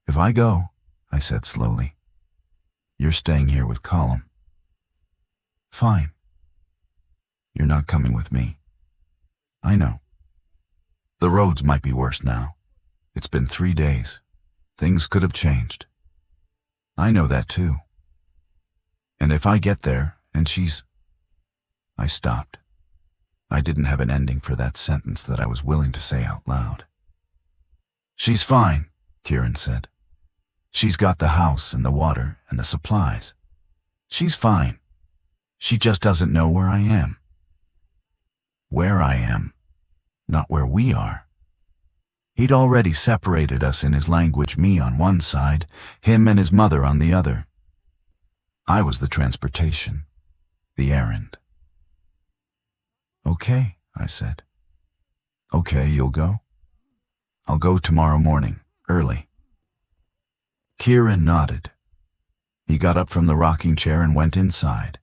"If I go," I said slowly, "you're staying here with Colm." "Fine." "You're not coming with me." "I know. The roads might be worse now. It's been 3 days. Things could have changed." "I know that too. And if I get there and she's—" I stopped. I didn't have an ending for that sentence that I was willing to say out loud. "She's fine," Kieran said. "She's got the house and the water and the supplies. She's fine. She just doesn't know where I am." Where I am, not where we are. He'd already separated us in his language, me on one side, him and his mother on the other. I was the transportation, the errand. "Okay," I said. "Okay, you'll go?" "I'll go tomorrow morning, early." Kieran nodded. He got up from the rocking chair and went inside,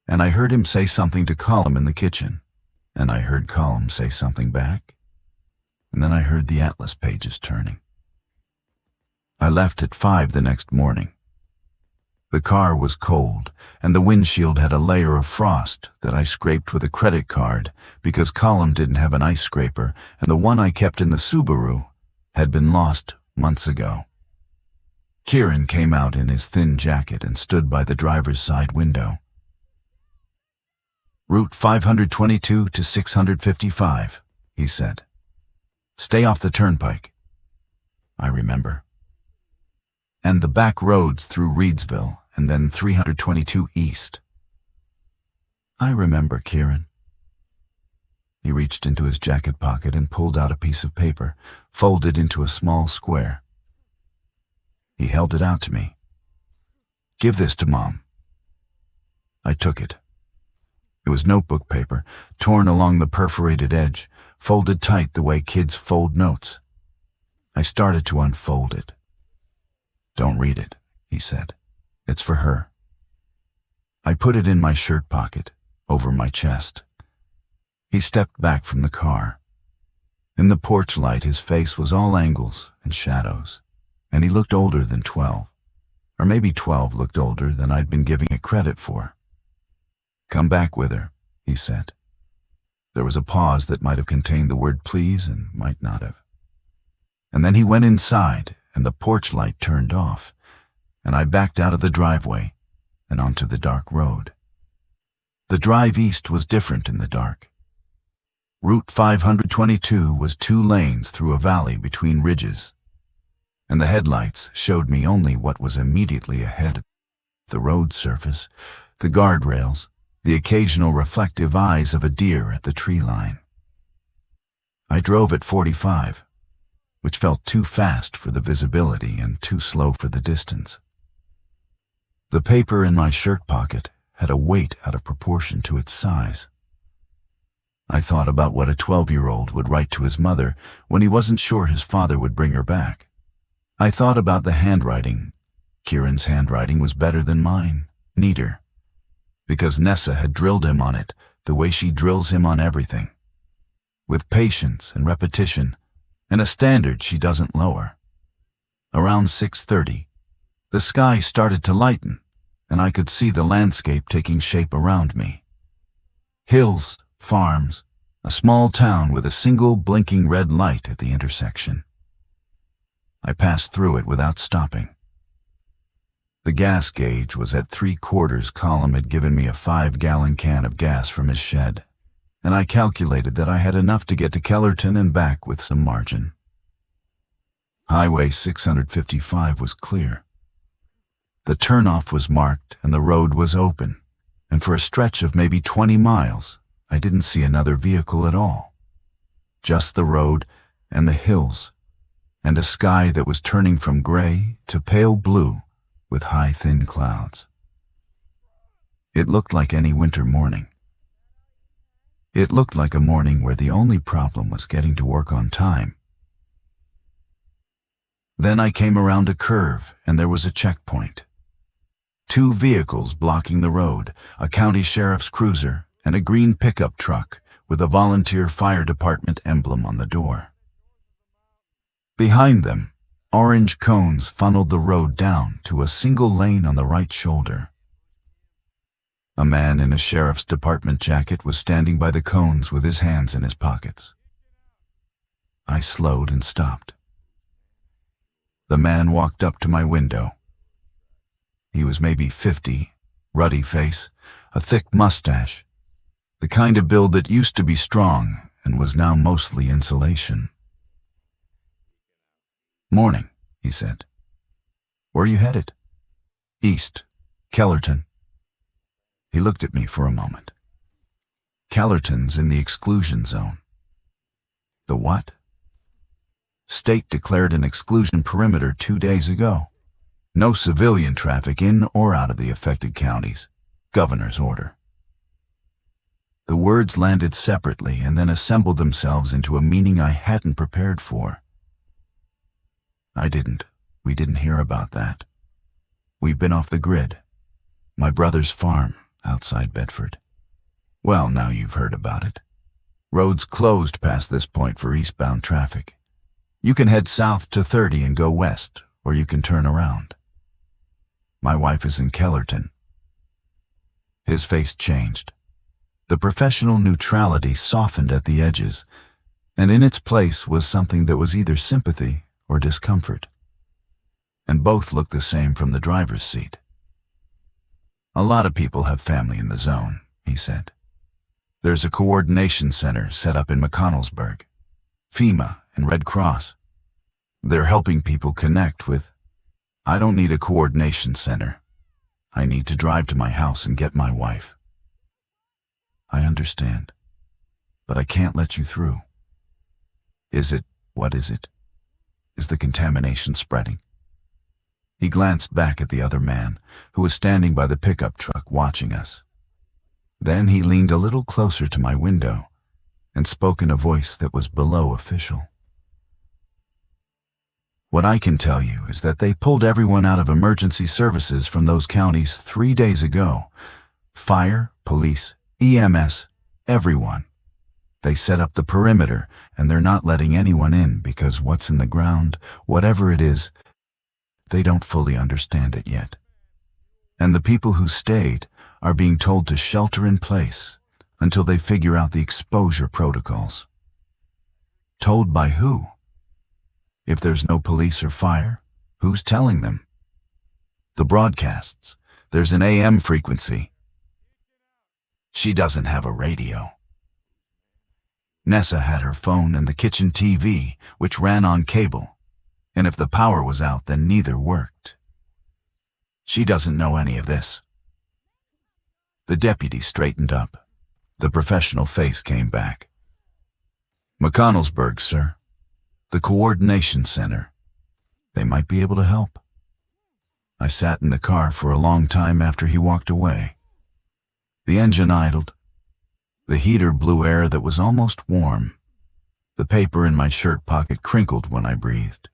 and I heard him say something to Colm in the kitchen, and I heard Colm say something back, and then I heard the atlas pages turning. I left at 5 the next morning. The car was cold, and the windshield had a layer of frost that I scraped with a credit card because Colm didn't have an ice scraper, and the one I kept in the Subaru had been lost months ago. Kieran came out in his thin jacket and stood by the driver's side window. "Route 522 to 655, he said. "Stay off the turnpike." I remember. "And the back roads through Reedsville, and then 322 east." I remember, Kieran. He reached into his jacket pocket and pulled out a piece of paper, folded into a small square. He held it out to me. "Give this to Mom." I took it. It was notebook paper, torn along the perforated edge, folded tight the way kids fold notes. I started to unfold it. "Don't read it," he said. "It's for her." I put it in my shirt pocket, over my chest. He stepped back from the car. In the porch light, his face was all angles and shadows, and he looked older than 12. Or maybe 12 looked older than I'd been giving it credit for. "Come back with her," he said. There was a pause that might have contained the word please and might not have. And then he went inside, and the porch light turned off, and I backed out of the driveway and onto the dark road. The drive east was different in the dark. Route 522 was 2 lanes through a valley between ridges, and the headlights showed me only what was immediately ahead: the road surface, the guardrails, the occasional reflective eyes of a deer at the tree line. I drove at 45, which felt too fast for the visibility and too slow for the distance. The paper in my shirt pocket had a weight out of proportion to its size. I thought about what a 12-year-old would write to his mother when he wasn't sure his father would bring her back. I thought about the handwriting. Kieran's handwriting was better than mine, neater, because Nessa had drilled him on it the way she drills him on everything, with patience and repetition, and a standard she doesn't lower. Around 6:30, the sky started to lighten, and I could see the landscape taking shape around me. Hills, farms, a small town with a single blinking red light at the intersection. I passed through it without stopping. The gas gauge was at 3/4. Colm had given me a 5-gallon can of gas from his shed, and I calculated that I had enough to get to Kellerton and back with some margin. Highway 655 was clear. The turnoff was marked and the road was open, and for a stretch of maybe 20 miles, I didn't see another vehicle at all. Just the road and the hills, and a sky that was turning from gray to pale blue with high, thin clouds. It looked like any winter morning. It looked like a morning where the only problem was getting to work on time. Then I came around a curve, and there was a checkpoint. Two vehicles blocking the road, a county sheriff's cruiser and a green pickup truck with a volunteer fire department emblem on the door. Behind them, orange cones funneled the road down to a single lane on the right shoulder. A man in a sheriff's department jacket was standing by the cones with his hands in his pockets. I slowed and stopped. The man walked up to my window. He was maybe 50, ruddy face, a thick mustache, the kind of build that used to be strong and was now mostly insulation. "Morning," he said. "Where are you headed?" "East, Kellerton." He looked at me for a moment. "Kellerton's in the exclusion zone." "The what?" "State declared an exclusion perimeter 2 days ago. No civilian traffic in or out of the affected counties. Governor's order." The words landed separately and then assembled themselves into a meaning I hadn't prepared for. We didn't hear about that. We've been off the grid. My brother's farm, outside Bedford. Well, now you've heard about it. Roads closed past this point for eastbound traffic. You can head south to 30 and go west, or you can turn around. My wife is in Kellerton. His face changed. The professional neutrality softened at the edges, and in its place was something that was either sympathy or discomfort. And both looked the same from the driver's seat. "A lot of people have family in the zone," he said. "There's a coordination center set up in McConnellsburg, FEMA and Red Cross. They're helping people connect with. I don't need a coordination center. I need to drive to my house and get my wife." "I understand, but I can't let you through." What is it? Is the contamination spreading?" He glanced back at the other man, who was standing by the pickup truck watching us. Then he leaned a little closer to my window and spoke in a voice that was below official. "What I can tell you is that they pulled everyone out of emergency services from those counties 3 days ago. Fire, police, EMS, everyone. They set up the perimeter, and they're not letting anyone in because what's in the ground, whatever it is, they don't fully understand it yet. And the people who stayed are being told to shelter in place until they figure out the exposure protocols." "Told by who? If there's no police or fire, who's telling them?" "The broadcasts. There's an AM frequency." "She doesn't have a radio." Nessa had her phone and the kitchen TV, which ran on cable, and if the power was out, then neither worked. "She doesn't know any of this." The deputy straightened up. The professional face came back. "McConnellsburg, sir. The coordination center. They might be able to help." I sat in the car for a long time after he walked away. The engine idled. The heater blew air that was almost warm. The paper in my shirt pocket crinkled when I breathed.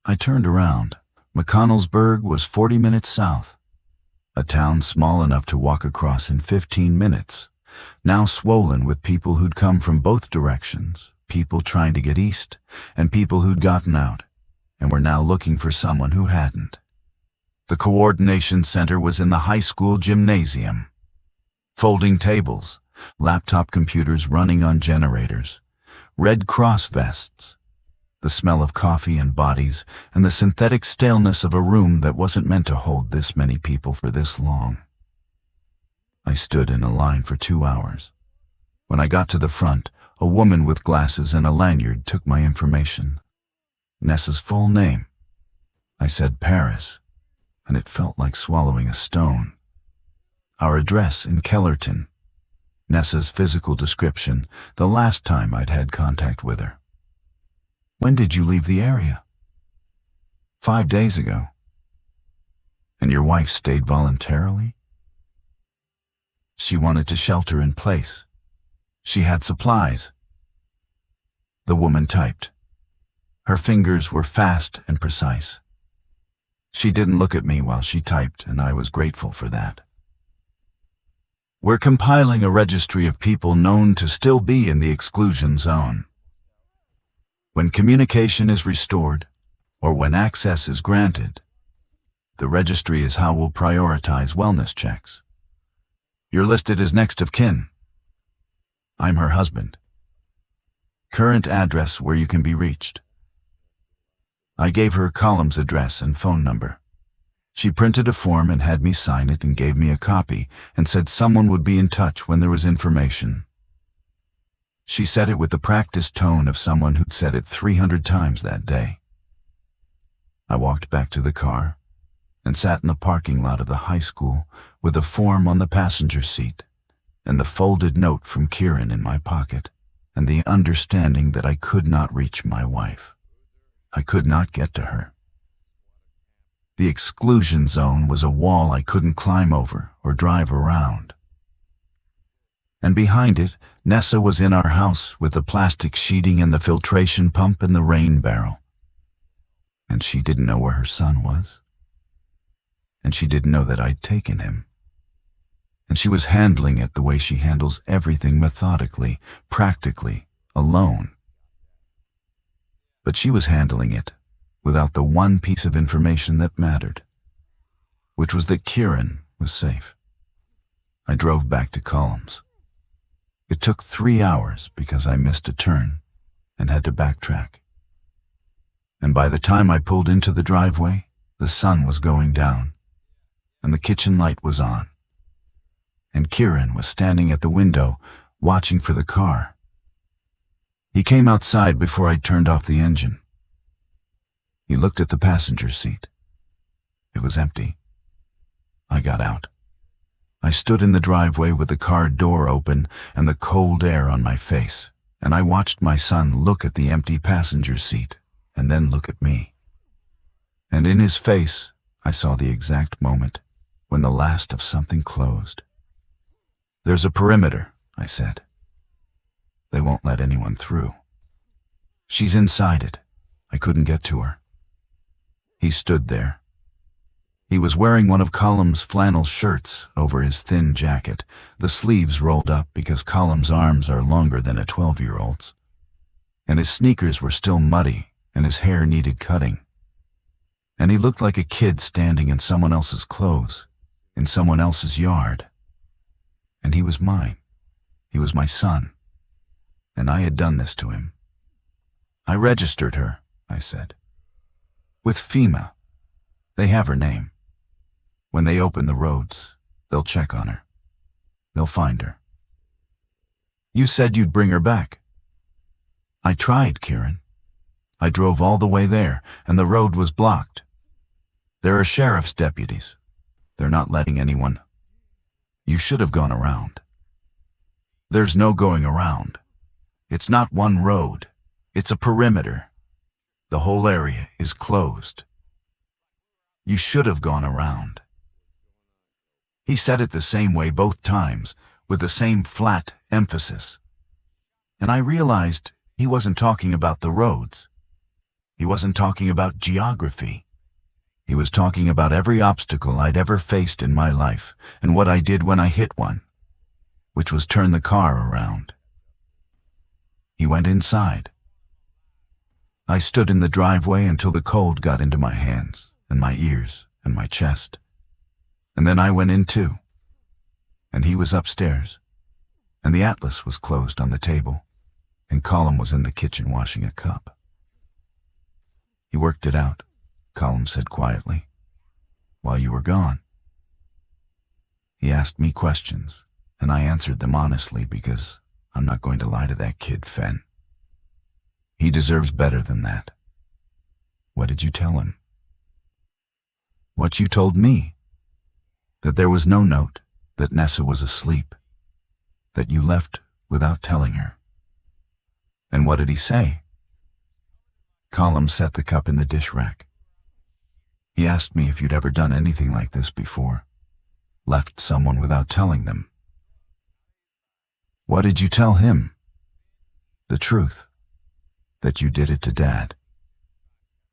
I turned around. McConnellsburg was 40 minutes south. A town small enough to walk across in 15 minutes, now swollen with people who'd come from both directions, people trying to get east, and people who'd gotten out, and were now looking for someone who hadn't. The coordination center was in the high school gymnasium. Folding tables, laptop computers running on generators, Red Cross vests, the smell of coffee and bodies, and the synthetic staleness of a room that wasn't meant to hold this many people for this long. I stood in a line for 2 hours. When I got to the front, a woman with glasses and a lanyard took my information. Nessa's full name. I said Paris, and it felt like swallowing a stone. Our address in Kellerton. Nessa's physical description, the last time I'd had contact with her. "When did you leave the area?" 5 days ago." "And your wife stayed voluntarily?" "She wanted to shelter in place. She had supplies." The woman typed. Her fingers were fast and precise. She didn't look at me while she typed, and I was grateful for that. We're compiling a registry of people known to still be in the exclusion zone. When communication is restored, or when access is granted, the registry is how we'll prioritize wellness checks. You're listed as next of kin. I'm her husband. Current address where you can be reached. I gave her Colm's address and phone number. She printed a form and had me sign it and gave me a copy and said someone would be in touch when there was information. She said it with the practiced tone of someone who'd said it 300 times that day. I walked back to the car and sat in the parking lot of the high school with a form on the passenger seat and the folded note from Kieran in my pocket and the understanding that I could not reach my wife. I could not get to her. The exclusion zone was a wall I couldn't climb over or drive around. And behind it, Nessa was in our house with the plastic sheeting and the filtration pump and the rain barrel. And she didn't know where her son was. And she didn't know that I'd taken him. And she was handling it the way she handles everything methodically, practically, alone. But she was handling it without the one piece of information that mattered, which was that Kieran was safe. I drove back to Colm's. It took 3 hours because I missed a turn and had to backtrack. And by the time I pulled into the driveway, the sun was going down, and the kitchen light was on. And Kieran was standing at the window, watching for the car. He came outside before I turned off the engine. He looked at the passenger seat. It was empty. I got out. I stood in the driveway with the car door open and the cold air on my face, and I watched my son look at the empty passenger seat and then look at me. And in his face, I saw the exact moment when the last of something closed. "There's a perimeter," I said. "They won't let anyone through. She's inside it. I couldn't get to her." He stood there. He was wearing one of Colm's flannel shirts over his thin jacket, the sleeves rolled up because Colm's arms are longer than a 12-year-old's. And his sneakers were still muddy, and his hair needed cutting. And he looked like a kid standing in someone else's clothes, in someone else's yard. And he was mine. He was my son. And I had done this to him. "I registered her," I said. "With FEMA. They have her name. When they open the roads, they'll check on her. They'll find her." "You said you'd bring her back." "I tried, Kieran. I drove all the way there, and the road was blocked. There are sheriff's deputies. They're not letting anyone. You should have gone around." "There's no going around. It's not one road. It's a perimeter. The whole area is closed. You should have gone around." He said it the same way both times, with the same flat emphasis. And I realized he wasn't talking about the roads. He wasn't talking about geography. He was talking about every obstacle I'd ever faced in my life and what I did when I hit one, which was turn the car around. He went inside. I stood in the driveway until the cold got into my hands and my ears and my chest. And then I went in too. And he was upstairs. And the atlas was closed on the table. And Colm was in the kitchen washing a cup. "He worked it out," Colm said quietly, "while you were gone. He asked me questions, and I answered them honestly because I'm not going to lie to that kid, Fen. He deserves better than that." "What did you tell him?" "What you told me. That there was no note, that Nessa was asleep, that you left without telling her." "And what did he say?" Colm set the cup in the dish rack. "He asked me if you'd ever done anything like this before, left someone without telling them." "What did you tell him?" "The truth, that you did it to Dad."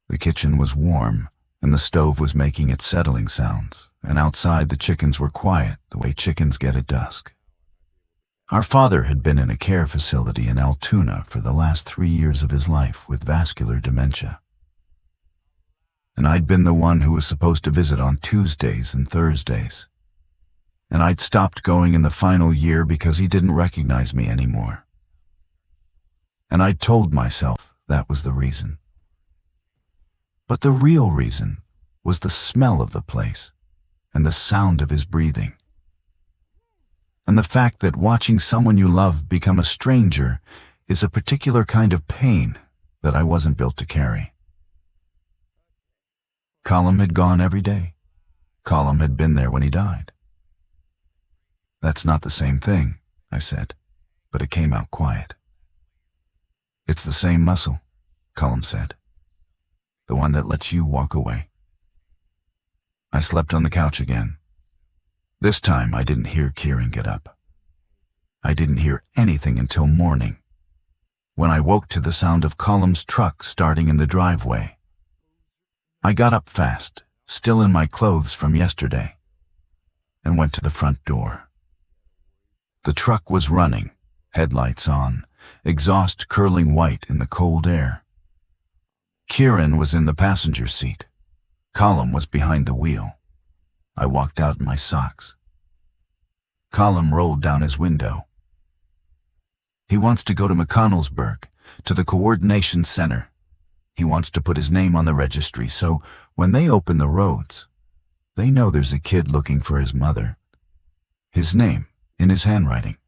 The kitchen was warm, and the stove was making its settling sounds, and outside the chickens were quiet the way chickens get at dusk. Our father had been in a care facility in Altoona for the last 3 years of his life with vascular dementia. And I'd been the one who was supposed to visit on Tuesdays and Thursdays. And I'd stopped going in the final year because he didn't recognize me anymore. And I'd told myself that was the reason. But the real reason was the smell of the place and the sound of his breathing. And the fact that watching someone you love become a stranger is a particular kind of pain that I wasn't built to carry. Colm had gone every day. Colm had been there when he died. That's not the same thing, I said, but it came out quiet. It's the same muscle, Colm said. The one that lets you walk away. I slept on the couch again. This time I didn't hear Kieran get up. I didn't hear anything until morning, when I woke to the sound of Colm's truck starting in the driveway. I got up fast, still in my clothes from yesterday, and went to the front door. The truck was running, headlights on, exhaust curling white in the cold air. Kieran was in the passenger seat. Colm was behind the wheel. I walked out in my socks. Colm rolled down his window. He wants to go to McConnellsburg, to the coordination center. He wants to put his name on the registry, so when they open the roads, they know there's a kid looking for his mother. His name in his handwriting.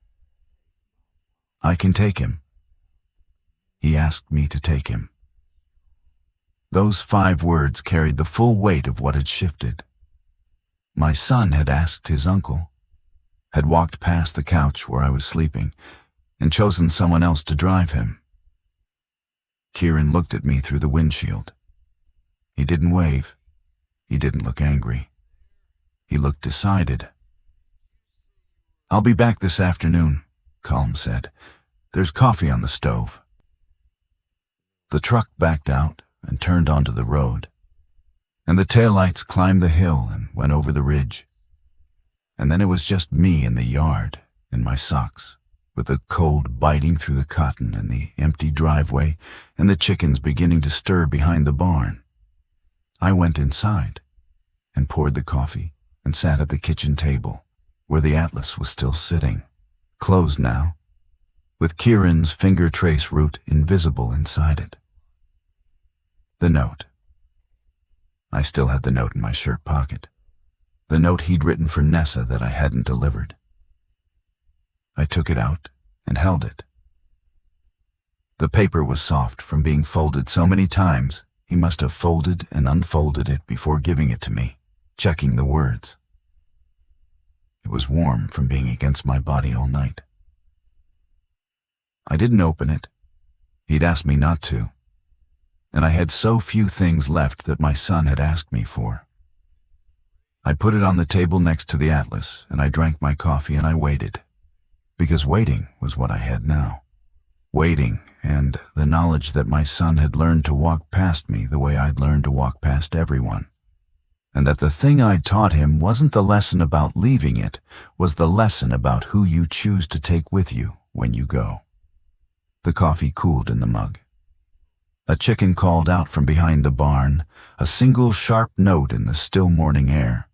I can take him. He asked me to take him. Those 5 words carried the full weight of what had shifted. My son had asked his uncle, had walked past the couch where I was sleeping, and chosen someone else to drive him. Kieran looked at me through the windshield. He didn't wave. He didn't look angry. He looked decided. "I'll be back this afternoon," Colm said. "There's coffee on the stove." The truck backed out and turned onto the road, and the taillights climbed the hill and went over the ridge. And then it was just me in the yard, in my socks, with the cold biting through the cotton and the empty driveway and the chickens beginning to stir behind the barn. I went inside and poured the coffee and sat at the kitchen table, where the atlas was still sitting, closed now, with Kieran's finger trace root invisible inside it. The note. I still had the note in my shirt pocket. The note he'd written for Nessa that I hadn't delivered. I took it out and held it. The paper was soft from being folded so many times. He must have folded and unfolded it before giving it to me, checking the words. It was warm from being against my body all night. I didn't open it. He'd asked me not to. And I had so few things left that my son had asked me for. I put it on the table next to the atlas, and I drank my coffee and I waited. Because waiting was what I had now. Waiting, and the knowledge that my son had learned to walk past me the way I'd learned to walk past everyone. And that the thing I'd taught him wasn't the lesson about leaving it, was the lesson about who you choose to take with you when you go. The coffee cooled in the mug. A chicken called out from behind the barn, a single sharp note in the still morning air.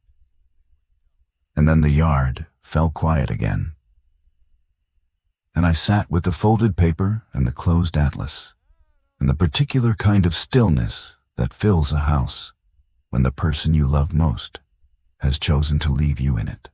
And then the yard fell quiet again. And I sat with the folded paper and the closed atlas, and the particular kind of stillness that fills a house when the person you love most has chosen to leave you in it.